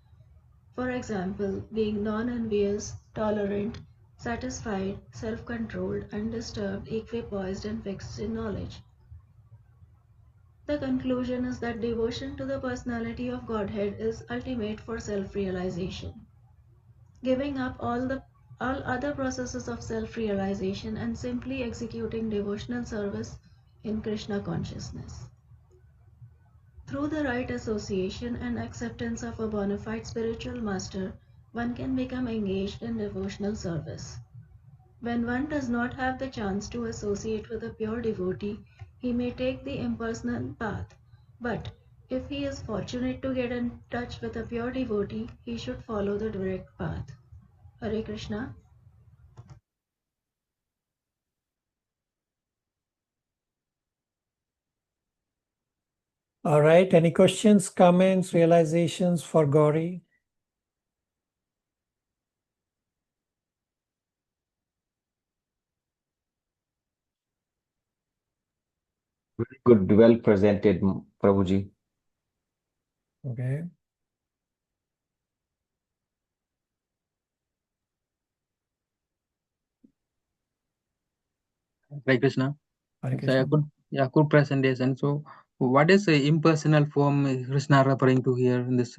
for example, being non-envious, tolerant, satisfied, self-controlled, undisturbed, equipoised, and fixed in knowledge. The conclusion is that devotion to the personality of Godhead is ultimate for self-realization. Giving up all other processes of self-realization and simply executing devotional service in Krishna consciousness. Through the right association and acceptance of a bona fide spiritual master, one can become engaged in devotional service. When one does not have the chance to associate with a pure devotee, he may take the impersonal path. But if he is fortunate to get in touch with a pure devotee, he should follow the direct path. Hare Krishna. All right. Any questions, comments, realizations for Gauri? Very good, well presented, Prabhuji. Okay. Hare Krishna. Hare So Krishna. good presentation. So what is the impersonal form Krishna referring to here in this?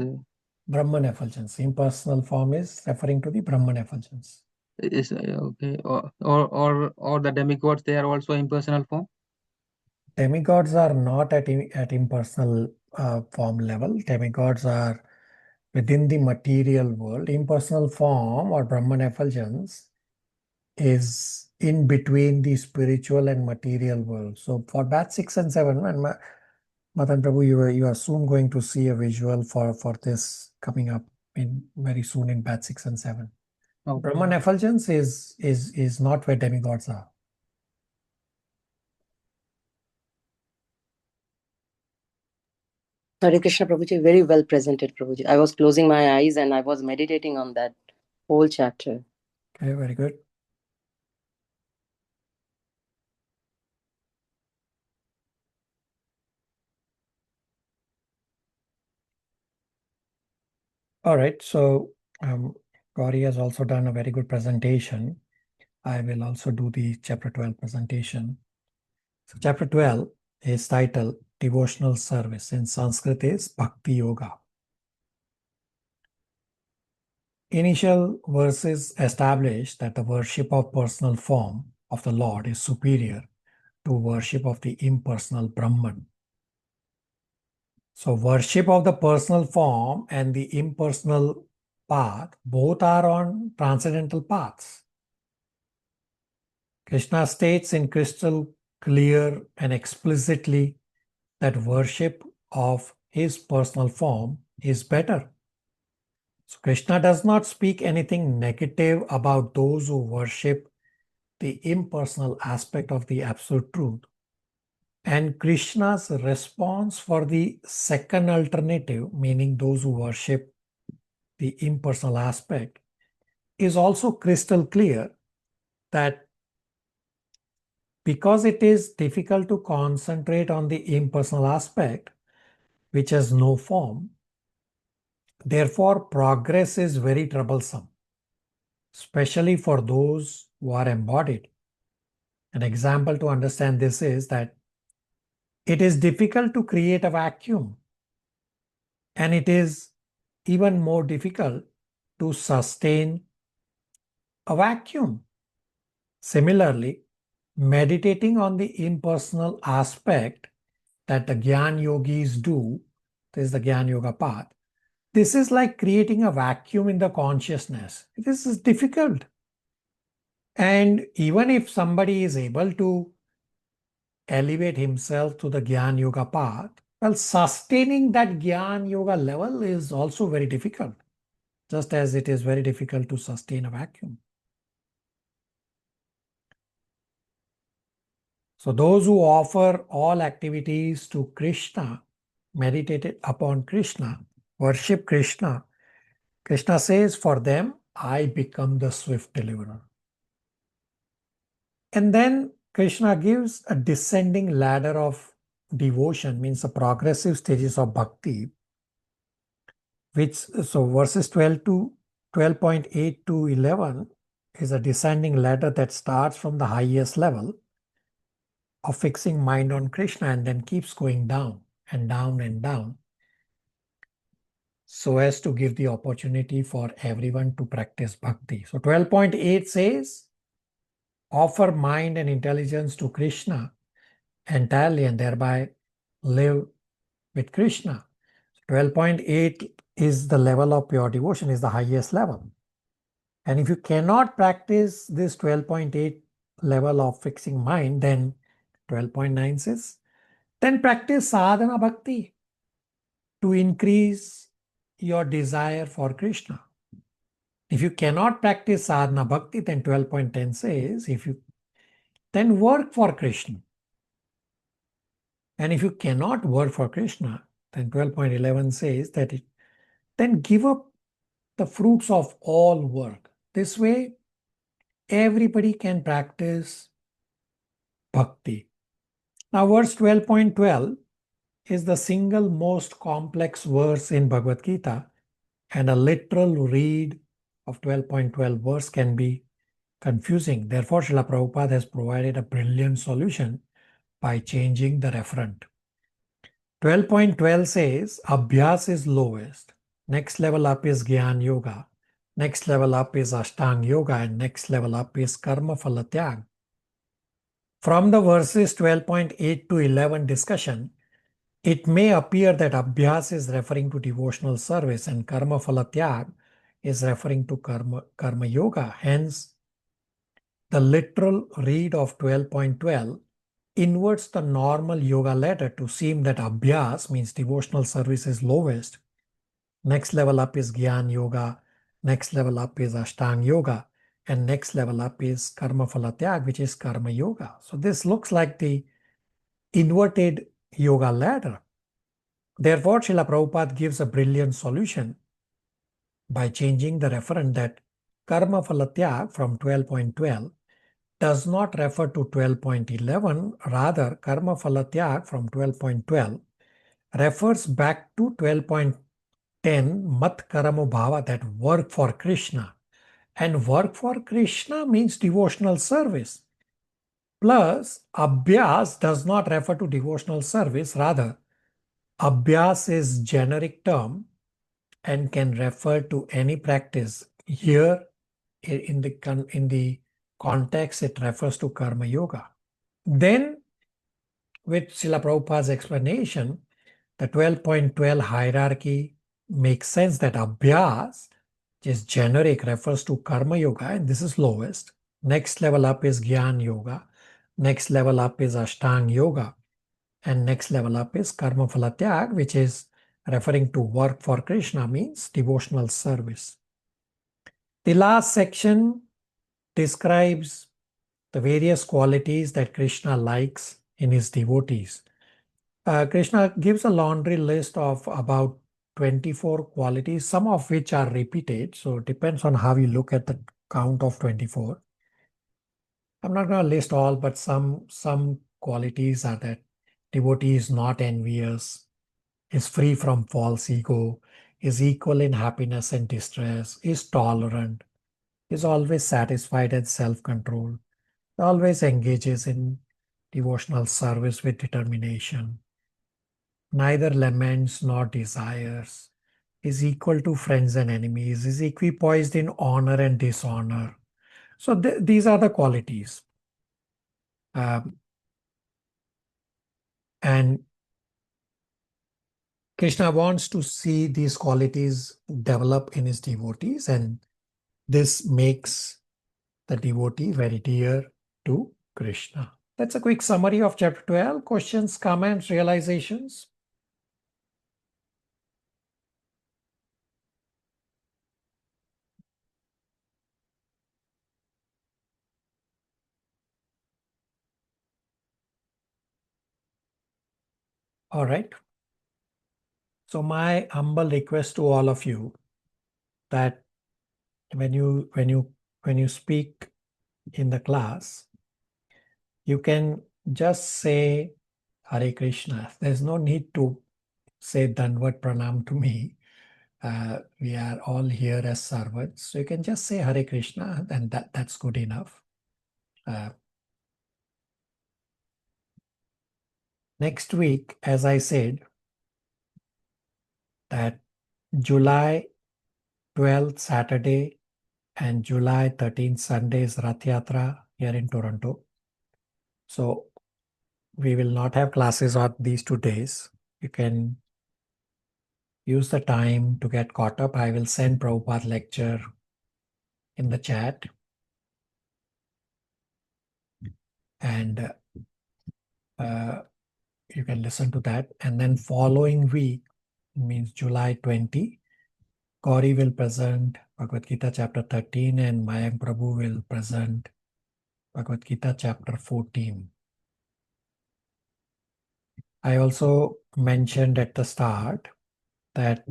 Brahman effulgence. Impersonal form is referring to the Brahman effulgence. Is okay, or the demigods, they are also impersonal form. Demigods are not at impersonal form level. Demigods are within the material world. Impersonal form or Brahman effulgence is in between the spiritual and material world. So for batch 6 and 7, and Matan Prabhu, you are soon going to see a visual for this coming up in very soon in batch 6 and 7. Okay. Brahman effulgence is not where demigods are. Hare Krishna Prabhuji, very well presented, Prabhuji. I was closing my eyes and I was meditating on that whole chapter. Okay, very good. All right, so Gauri has also done a very good presentation. I will also do the chapter 12 presentation. So chapter 12 is titled Devotional Service. In Sanskrit is Bhakti Yoga. Initial verses establish that the worship of personal form of the Lord is superior to worship of the impersonal Brahman. So worship of the personal form and the impersonal path, both are on transcendental paths. Krishna states in crystal clear and explicitly that worship of his personal form is better. So Krishna does not speak anything negative about those who worship the impersonal aspect of the absolute truth. And Krishna's response for the second alternative, meaning those who worship the impersonal aspect, is also crystal clear that because it is difficult to concentrate on the impersonal aspect, which has no form, therefore progress is very troublesome, especially for those who are embodied. An example to understand this is that it is difficult to create a vacuum, and it is even more difficult to sustain a vacuum. Similarly, meditating on the impersonal aspect that the Gyan yogis do, this is the Gyan Yoga path, this is like creating a vacuum in the consciousness. This is difficult. And even if somebody is able to elevate himself to the Gyan Yoga path, well, sustaining that Gyan Yoga level is also very difficult, just as it is very difficult to sustain a vacuum. So those who offer all activities to Krishna, meditated upon Krishna, worship Krishna, Krishna says, for them, I become the swift deliverer. And then Krishna gives a descending ladder of devotion, means the progressive stages of bhakti, which, so verses 12.8 to 11 is a descending ladder that starts from the highest level of fixing mind on Krishna and then keeps going down and down and down, so as to give the opportunity for everyone to practice bhakti. So 12.8 says, offer mind and intelligence to Krishna entirely and thereby live with Krishna. 12.8 is the level of pure devotion, is the highest level. And if you cannot practice this 12.8 level of fixing mind, then 12.9 says, then practice sadhana bhakti to increase your desire for Krishna. If you cannot practice sadhana bhakti, then 12.10 says, then work for Krishna. And if you cannot work for Krishna, then 12.11 says that then give up the fruits of all work. This way, everybody can practice bhakti. Now, verse 12.12 is the single most complex verse in Bhagavad Gita, and a literal read of 12.12 verse can be confusing. Therefore, Srila Prabhupada has provided a brilliant solution by changing the referent. 12.12 says, Abhyas is lowest. Next level up is Gyan Yoga. Next level up is Ashtang Yoga. And next level up is Karma Phala Tyag. From the verses 12.8 to 11 discussion, it may appear that Abhyas is referring to devotional service and Karma Phala Tyag is referring to karma Yoga. Hence, the literal read of 12.12 inverts the normal yoga ladder to seem that Abhyas means devotional service is lowest. Next level up is Gyan Yoga. Next level up is Ashtang Yoga. And next level up is Karma Phala Tyag, which is Karma Yoga. So this looks like the inverted yoga ladder. Therefore, Srila Prabhupada gives a brilliant solution by changing the referent that Karma Phala Tyag from 12.12 does not refer to 12.11. Rather, Karma Phala Tyag from 12.12 refers back to 12.10 10, mat karamo bhava, that work for Krishna. And work for Krishna means devotional service. Plus, abhyas does not refer to devotional service. Rather, abhyas is generic term and can refer to any practice. Here, in the context, it refers to karma yoga. Then, with Srila Prabhupada's explanation, the 12.12 hierarchy makes sense that abhyas, which is generic, refers to karma yoga, and this is lowest. Next level up is Gyan yoga. Next level up is Ashtang yoga. And next level up is Karma Phala Tyag, which is referring to work for Krishna, means devotional service. The last section describes the various qualities that Krishna likes in his devotees. Krishna gives a laundry list of about 24 qualities, some of which are repeated. So it depends on how you look at the count of 24. I'm not going to list all, but some qualities are that devotee is not envious, is free from false ego, is equal in happiness and distress, is tolerant, is always satisfied and self-controlled, always engages in devotional service with determination, neither laments nor desires, is equal to friends and enemies, is equipoised in honor and dishonor. So these are the qualities. And Krishna wants to see these qualities develop in his devotees, and this makes the devotee very dear to Krishna. That's a quick summary of chapter 12. Questions, comments, realizations? All right. So my humble request to all of you that when you speak in the class, you can just say Hare Krishna. There's no need to say Danvat Pranam to me. We are all here as servants. So you can just say Hare Krishna, and that's good enough. Next week, as I said, that July 12th Saturday and July 13th Sunday is Rath Yatra here in Toronto. So we will not have classes on these 2 days. You can use the time to get caught up. I will send Prabhupada lecture in the chat. And you can listen to that. And then following week, means July 20, Gauri will present Bhagavad Gita chapter 13 and Mayank Prabhu will present Bhagavad Gita chapter 14. I also mentioned at the start that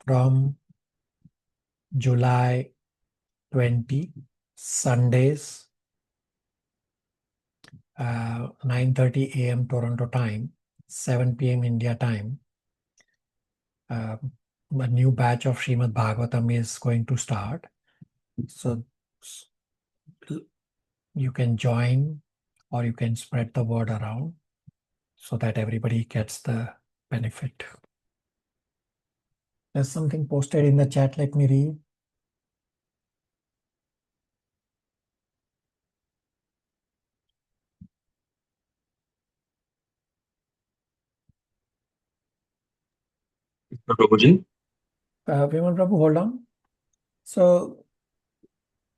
from July 20, Sundays, 9:30 a.m. Toronto time, 7 p.m. India time, a new batch of Srimad Bhagavatam is going to start. So you can join or you can spread the word around so that everybody gets the benefit. There's something posted in the chat. Let me read. Prabhuji. Vimal Prabhu, hold on. So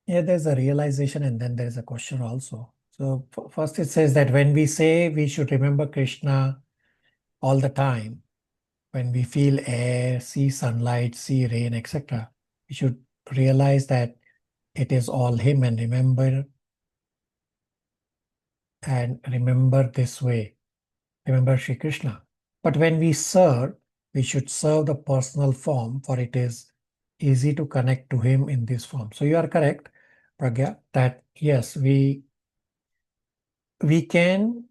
here there's a realization and then there's a question also. So first it says that when we say we should remember Krishna all the time, when we feel air, see sunlight, see rain, etc., we should realize that it is all him and remember this way. Remember Sri Krishna. But when we serve, we should serve the personal form, for it is easy to connect to him in this form. So you are correct, Pragya, that yes, we can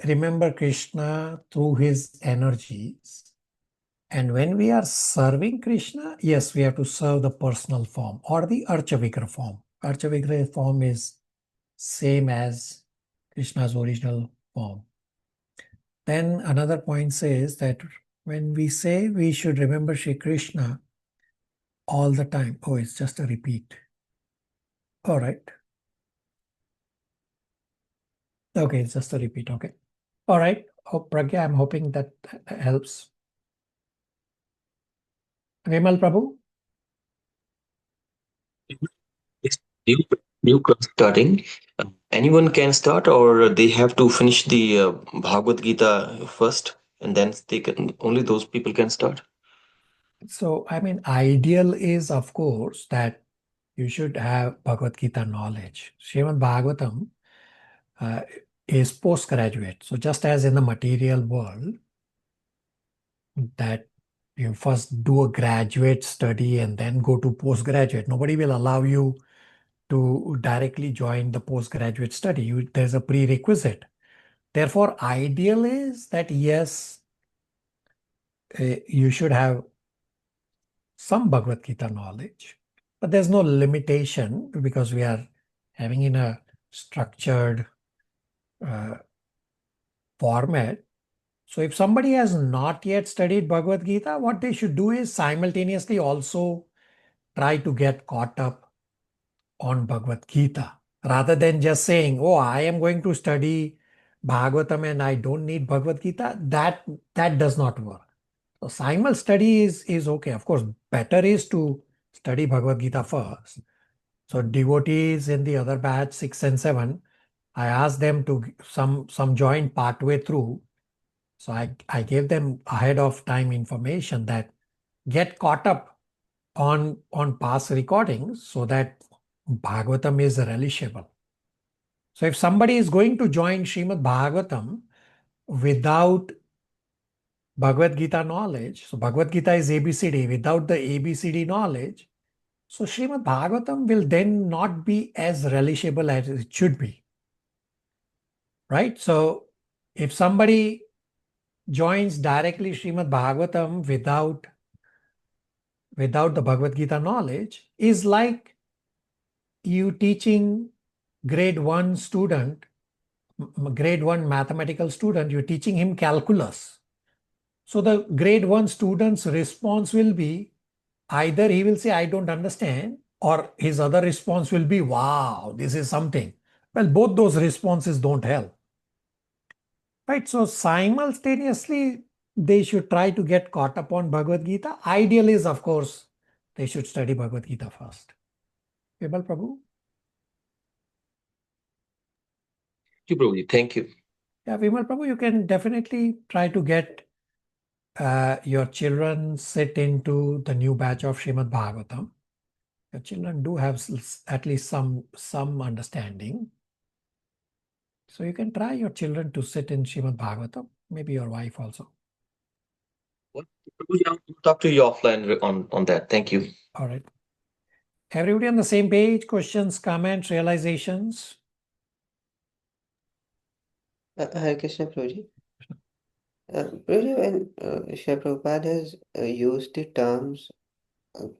remember Krishna through his energies And when we are serving Krishna, yes, we have to serve the personal form or the Archavikra form. Archavikra form is same as Krishna's original form. Then another point says that when we say we should remember Shri Krishna all the time. Oh, it's just a repeat. All right. Okay, it's just a repeat. Okay. All right. Oh, Pragya, I'm hoping that helps. Vimal Prabhu? It's new class starting. Anyone can start, or they have to finish the Bhagavad Gita first, and then they can only those people can start. So, I mean, ideal is, of course, that you should have Bhagavad Gita knowledge. Srimad Bhagavatam is postgraduate. So, just as in the material world, that you first do a graduate study and then go to postgraduate, nobody will allow you to directly join the postgraduate study. There's a prerequisite. Therefore, ideal is that yes, you should have some Bhagavad Gita knowledge, but there's no limitation because we are having in a structured format. So if somebody has not yet studied Bhagavad Gita, what they should do is simultaneously also try to get caught up on Bhagavad Gita rather than just saying, oh, I am going to study Bhagavatam and I don't need Bhagavad Gita. That does not work. So simul study is okay. Of course, better is to study Bhagavad Gita first. So devotees in the other batch, 6 and 7, I asked them to some join partway through. So I gave them ahead of time information that get caught up on past recordings so that Bhagavatam is relishable. So if somebody is going to join Srimad Bhagavatam without Bhagavad Gita knowledge, so Bhagavad Gita is ABCD, without the ABCD knowledge, so Srimad Bhagavatam will then not be as relishable as it should be. Right? So if somebody joins directly Srimad Bhagavatam without the Bhagavad Gita knowledge, is like you teaching grade 1 student, grade 1 mathematical student, you're teaching him calculus. So the grade 1 student's response will be either he will say, I don't understand, or his other response will be, wow, this is something. Well, both those responses don't help. Right? So simultaneously, they should try to get caught up on Bhagavad Gita. Ideal is, of course, they should study Bhagavad Gita first. Vibal Prabhu? Thank you. Yeah, Vimal Prabhu, you can definitely try to get your children sit into the new batch of Srimad Bhagavatam. Your children do have at least some understanding. So you can try your children to sit in Srimad Bhagavatam, maybe your wife also. I'll talk to you offline on that. Thank you. All right. Everybody on the same page? Questions, comments, realizations? Hare Krishna Prabhuji. Prabhuji, when Srila Prabhupada has used the terms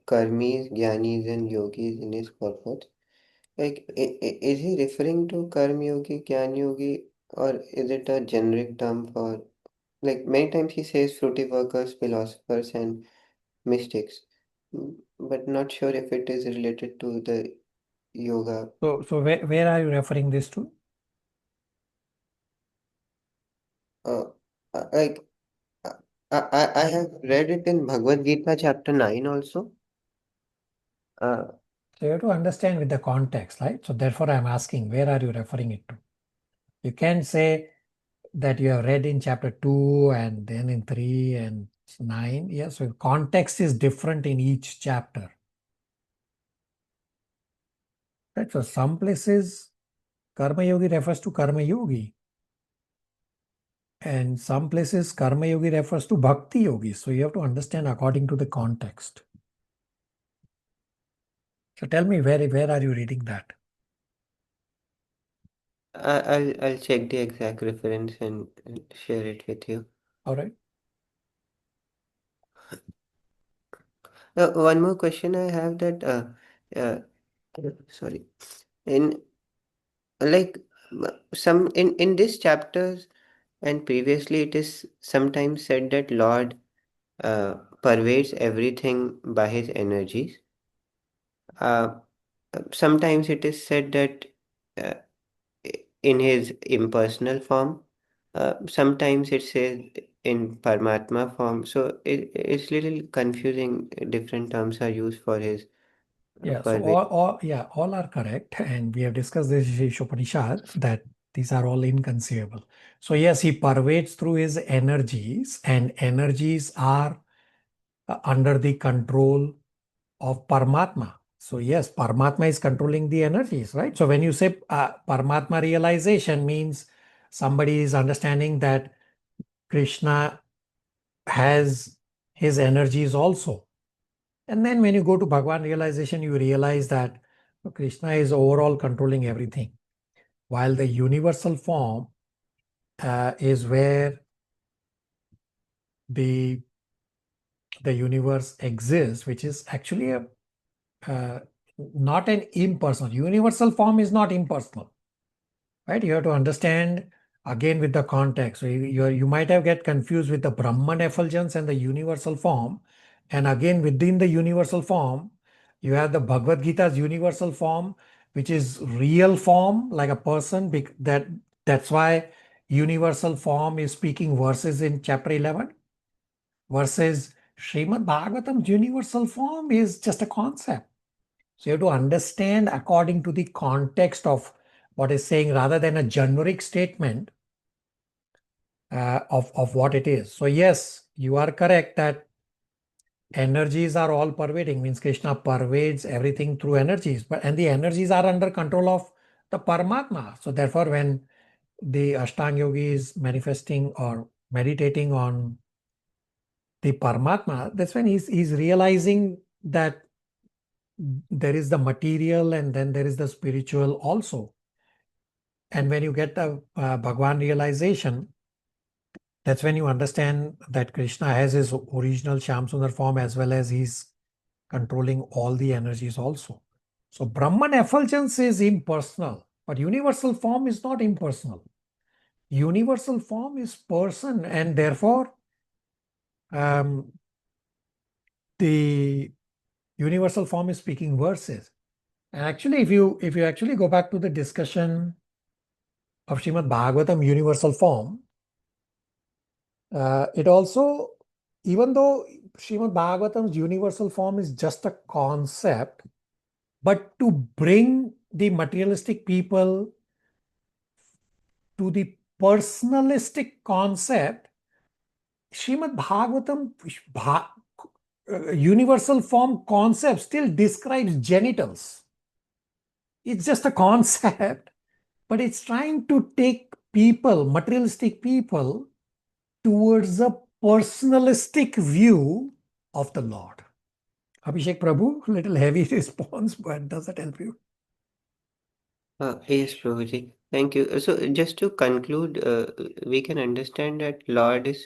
karmis, jnanis, and yogis in his purport, like, is he referring to karma yogi, jnana yogi, or is it a generic term for, like, many times he says fruity workers, philosophers, and mystics, but not sure if it is related to the yoga. So where are you referring this to? Like, I have read it in Bhagavad Gita chapter 9 also. So you have to understand with the context, right? So therefore I'm asking, where are you referring it to? You can say that you have read in chapter 2 and then in 3 and 9. Yeah, so context is different in each chapter. Right? So some places Karma Yogi refers to Karma Yogi. And some places Karma Yogi refers to Bhakti Yogi. So you have to understand according to the context. So tell me, where are you reading that? I'll check the exact reference and share it with you. All right. One more question I have that uh, sorry, in like some in this chapters and previously it is sometimes said that Lord pervades everything by his energies. Uh, Sometimes it is said that uh, in his impersonal form. Sometimes it says in Paramatma form. So it's little confusing. Different terms are used for his Yeah, so pervade. all are correct, and we have discussed this in Upanishads that these are all inconceivable. So yes, he pervades through his energies, and energies are under the control of Paramatma. So yes, Paramatma is controlling the energies, right? So when you say Paramatma realization means somebody is understanding that Krishna has his energies also. And then when you go to Bhagwan realization, you realize that Krishna is overall controlling everything. While the universal form is where the universe exists, which is actually a not an impersonal. Universal form is not impersonal, right? You have to understand again with the context. So you might have get confused with the Brahman effulgence and the universal form. And again, within the universal form, you have the Bhagavad Gita's universal form, which is real form, like a person. That's why universal form is speaking verses in chapter 11, versus Srimad Bhagavatam's universal form is just a concept. So you have to understand according to the context of what is saying rather than a generic statement of what it is. So yes, you are correct that energies are all pervading, means Krishna pervades everything through energies, and the energies are under control of the Paramatma. So therefore, when the Ashtanga yogi is manifesting or meditating on the Paramatma, that's when he's realizing that there is the material and then there is the spiritual also. And when you get the Bhagwan realization, that's when you understand that Krishna has his original Shyam form as well as he's controlling all the energies also. So Brahman effulgence is impersonal, but universal form is not impersonal. Universal form is person, and therefore the universal form is speaking verses. And actually, if you actually go back to the discussion of Srimad Bhagavatam universal form, it also, even though Srimad Bhagavatam's universal form is just a concept, but to bring the materialistic people to the personalistic concept, Srimad Bhagavatam universal form concept still describes genitals. It's just a concept, but it's trying to take people, materialistic people, towards a personalistic view of the Lord. Abhishek Prabhu, little heavy response, but does that help you? Yes, Prabhuji. Thank you. So just to conclude, we can understand that Lord is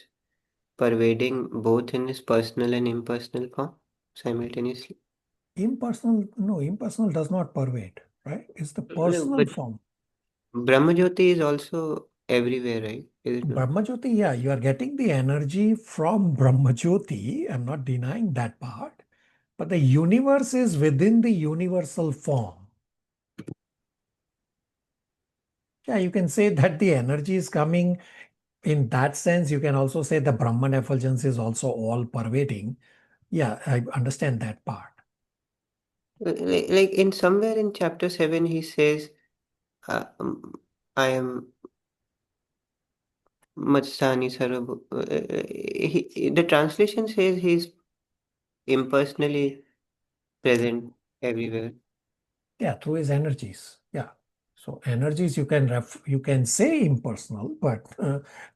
pervading both in his personal and impersonal form simultaneously. Impersonal does not pervade, right? It's the No, personal but form. Brahmajyoti is also everywhere, right? Is it not? Brahmajyoti, yeah, you are getting the energy from Brahmajyoti. I'm not denying that part. But the universe is within the universal form. Yeah, you can say that the energy is coming in that sense. You can also say the Brahman effulgence is also all pervading. Yeah, I understand that part. Like in somewhere in chapter 7, he says, I am Matsani Sarabu. The translation says he's impersonally present everywhere. Yeah, through his energies. Yeah. So energies you can say impersonal, but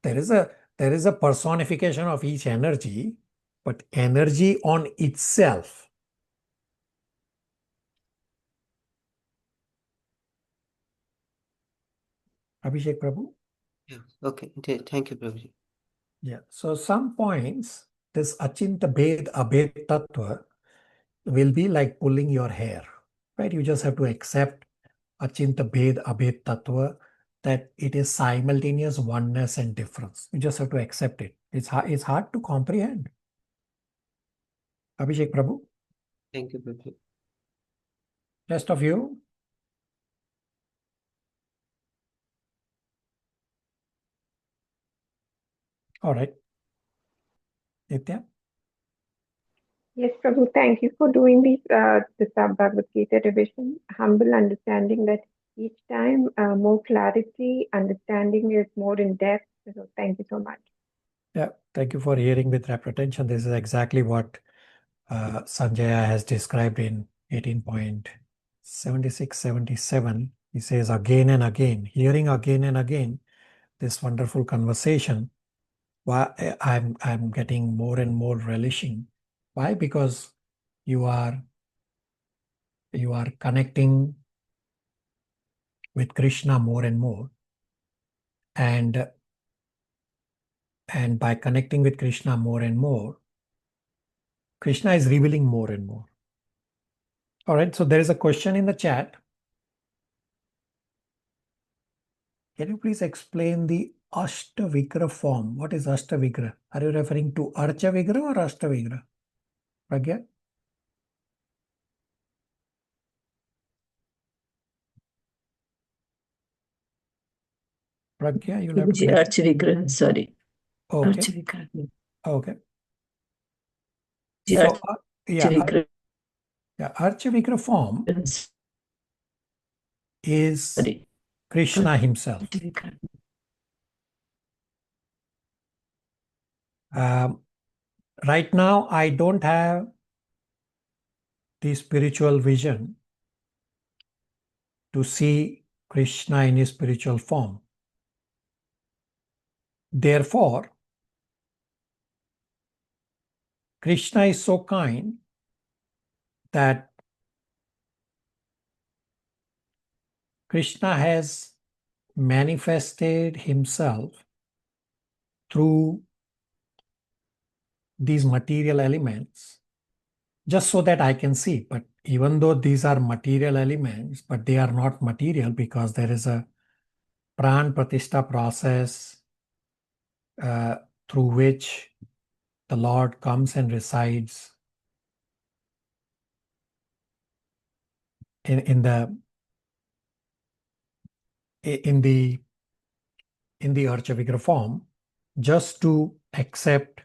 there is a personification of each energy, but energy on itself. Abhishek Prabhu. Yeah. Okay. Thank you, Prabhuji. Yeah. So some points, this Achinta Bhed Abhed Tattva, will be like pulling your hair, right? You just have to accept Achinta Bhed Abhed Tattva, that it is simultaneous oneness and difference. You just have to accept it. It's hard to comprehend. Abhishek Prabhu, Thank you, Prabhu. rest of you. All right. Nitya? Yes, Prabhu, thank you for doing this Bhagavad Gita revision. Humble understanding that each time more clarity, understanding is more in depth. So thank you so much. Yeah, thank you for hearing with rapt attention. This is exactly what Sanjaya has described in 18.76-77. He says again and again, hearing again and again this wonderful conversation. Why I'm getting more and more relishing. Why? Because you are connecting with Krishna more and more, and by connecting with Krishna more and more, Krishna is revealing more and more. All right, so there is a question in the chat. Can you please explain the Ashtavigra form? What is Ashtavigra? Are you referring to Archavigra or Ashtavigra? Pragya? Pragya, you'll have to make... Archavigraha, sorry. Okay. Archavigraha. Okay. The So, Archavigraha. Archavigra form is Sorry. Krishna himself. Right now, I don't have the spiritual vision to see Krishna in his spiritual form. Therefore, Krishna is so kind that Krishna has manifested himself through these material elements just so that I can see. But even though these are material elements, but they are not material because there is a pran pratishtha process through which the Lord comes and resides in the Archavigra form, just to accept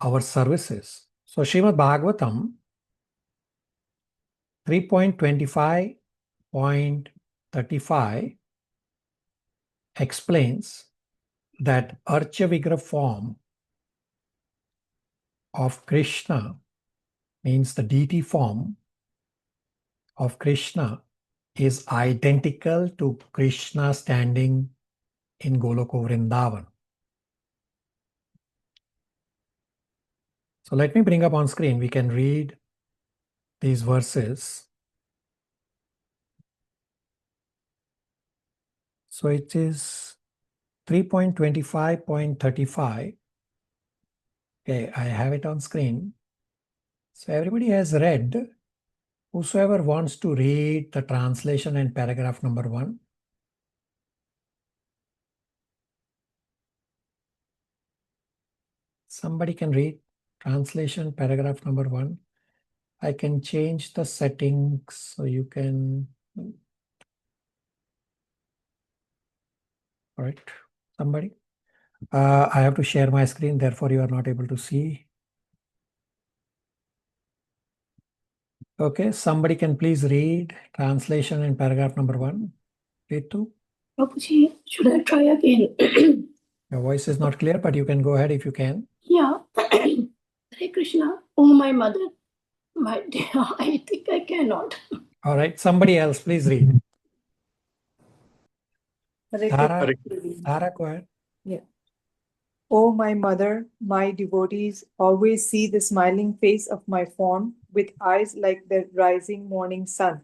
our services. So Srimad Bhagavatam 3.25.35 explains that Archavigra form of Krishna, means the deity form of Krishna, is identical to Krishna standing in Goloka Vrindavan. So let me bring up on screen. We can read these verses. So it is 3.25.35. Okay, I have it on screen. So everybody has read. Whosoever wants to read the translation and paragraph number 1. Somebody can read translation paragraph number 1. I can change the settings so you can... All right, somebody. I have to share my screen, therefore you are not able to see. Okay, somebody can please read translation and paragraph number 1. Ritu? Prabhuji, should I try again? Your voice is not clear, but you can go ahead if you can. Yeah. Hare Krishna. Oh, my mother. My dear, I think I cannot. All right, somebody else, please read. Tara, go ahead. Yeah. O my mother, my devotees always see the smiling face of my form with eyes like the rising morning sun.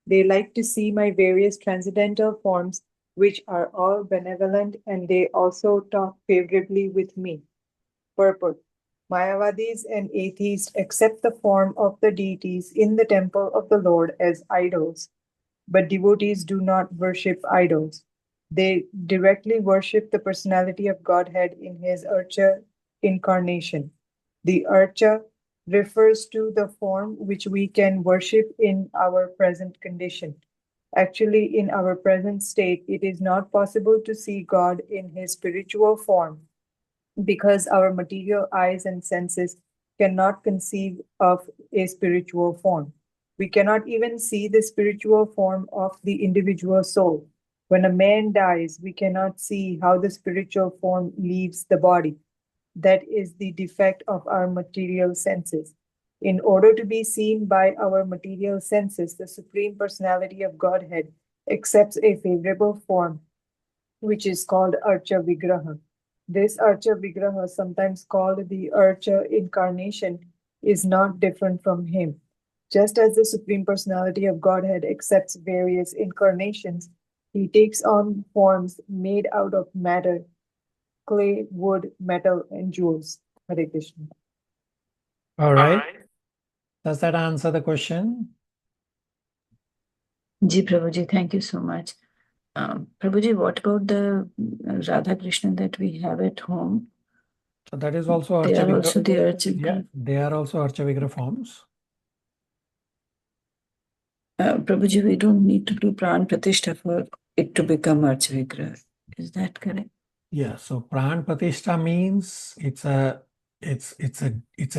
They like to see my various transcendental forms, which are all benevolent, and they also talk favorably with me. Purport. Mayavadis and atheists accept the form of the deities in the temple of the Lord as idols, but devotees do not worship idols. They directly worship the personality of Godhead in his Archa incarnation. The Archa refers to the form which we can worship in our present condition. Actually, in our present state, it is not possible to see God in his spiritual form because our material eyes and senses cannot conceive of a spiritual form. We cannot even see the spiritual form of the individual soul. When a man dies, we cannot see how the spiritual form leaves the body. That is the defect of our material senses. In order to be seen by our material senses, the Supreme Personality of Godhead accepts a favorable form, which is called Archa Vigraha. This Archa Vigraha, sometimes called the Archa Incarnation, is not different from him. Just as the Supreme Personality of Godhead accepts various incarnations, he takes on forms made out of matter, clay, wood, metal, and jewels. Hare Krishna. All right. Does that answer the question? Ji Prabhuji, thank you so much. Prabhuji, what about the Radha Krishna that we have at home? So that is also They Archa are also the Vigraha. Archa. Yeah, they are also Archa Vigraha forms. Prabhuji, we don't need to do Pran Pratishtha for it to become Archa Vigraha. Is that correct? Yeah, so Pran Pratishtha means it's a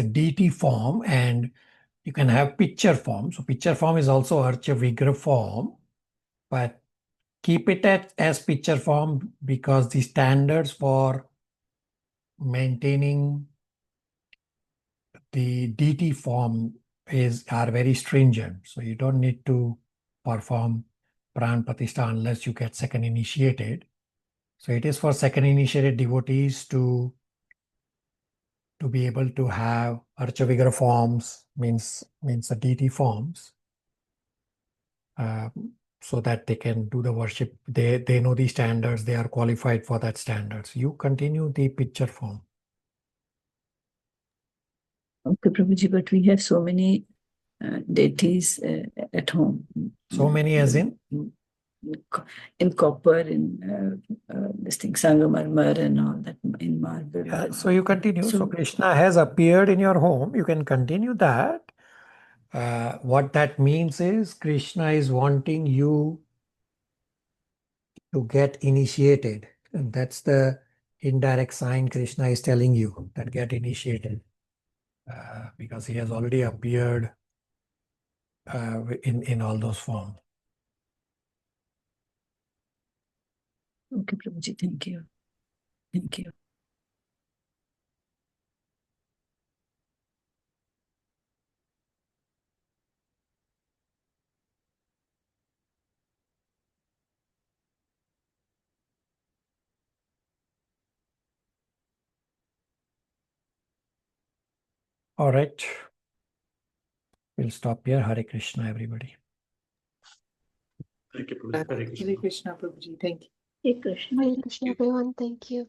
deity form, and you can have picture form. So picture form is also Archa Vigraha form, but keep it as picture form because the standards for maintaining the deity form are very stringent. So you don't need to perform Pran Pratishtha unless you get second initiated. So it is for second initiated devotees to be able to have Archa Vigraha forms, means the deity forms, so that they can do the worship. They know the standards, they are qualified for that standards. You continue the picture form. Okay, Prabhuji, but we have so many deities at home. So many as in? In copper, in this thing, Sangamarmar and all that, in marble. So you continue. So Krishna has appeared in your home. You can continue that. What that means is Krishna is wanting you to get initiated. And that's the indirect sign Krishna is telling you that get initiated. Because he has already appeared in all those forms. Okay, Prabhuji, thank you. Thank you. All right. We'll stop here. Hare Krishna, everybody. Thank you, Prabhuji. Hare Krishna. Hare Krishna, Prabhuji. Thank you. Hare Krishna. Hare Krishna, everyone. Thank you.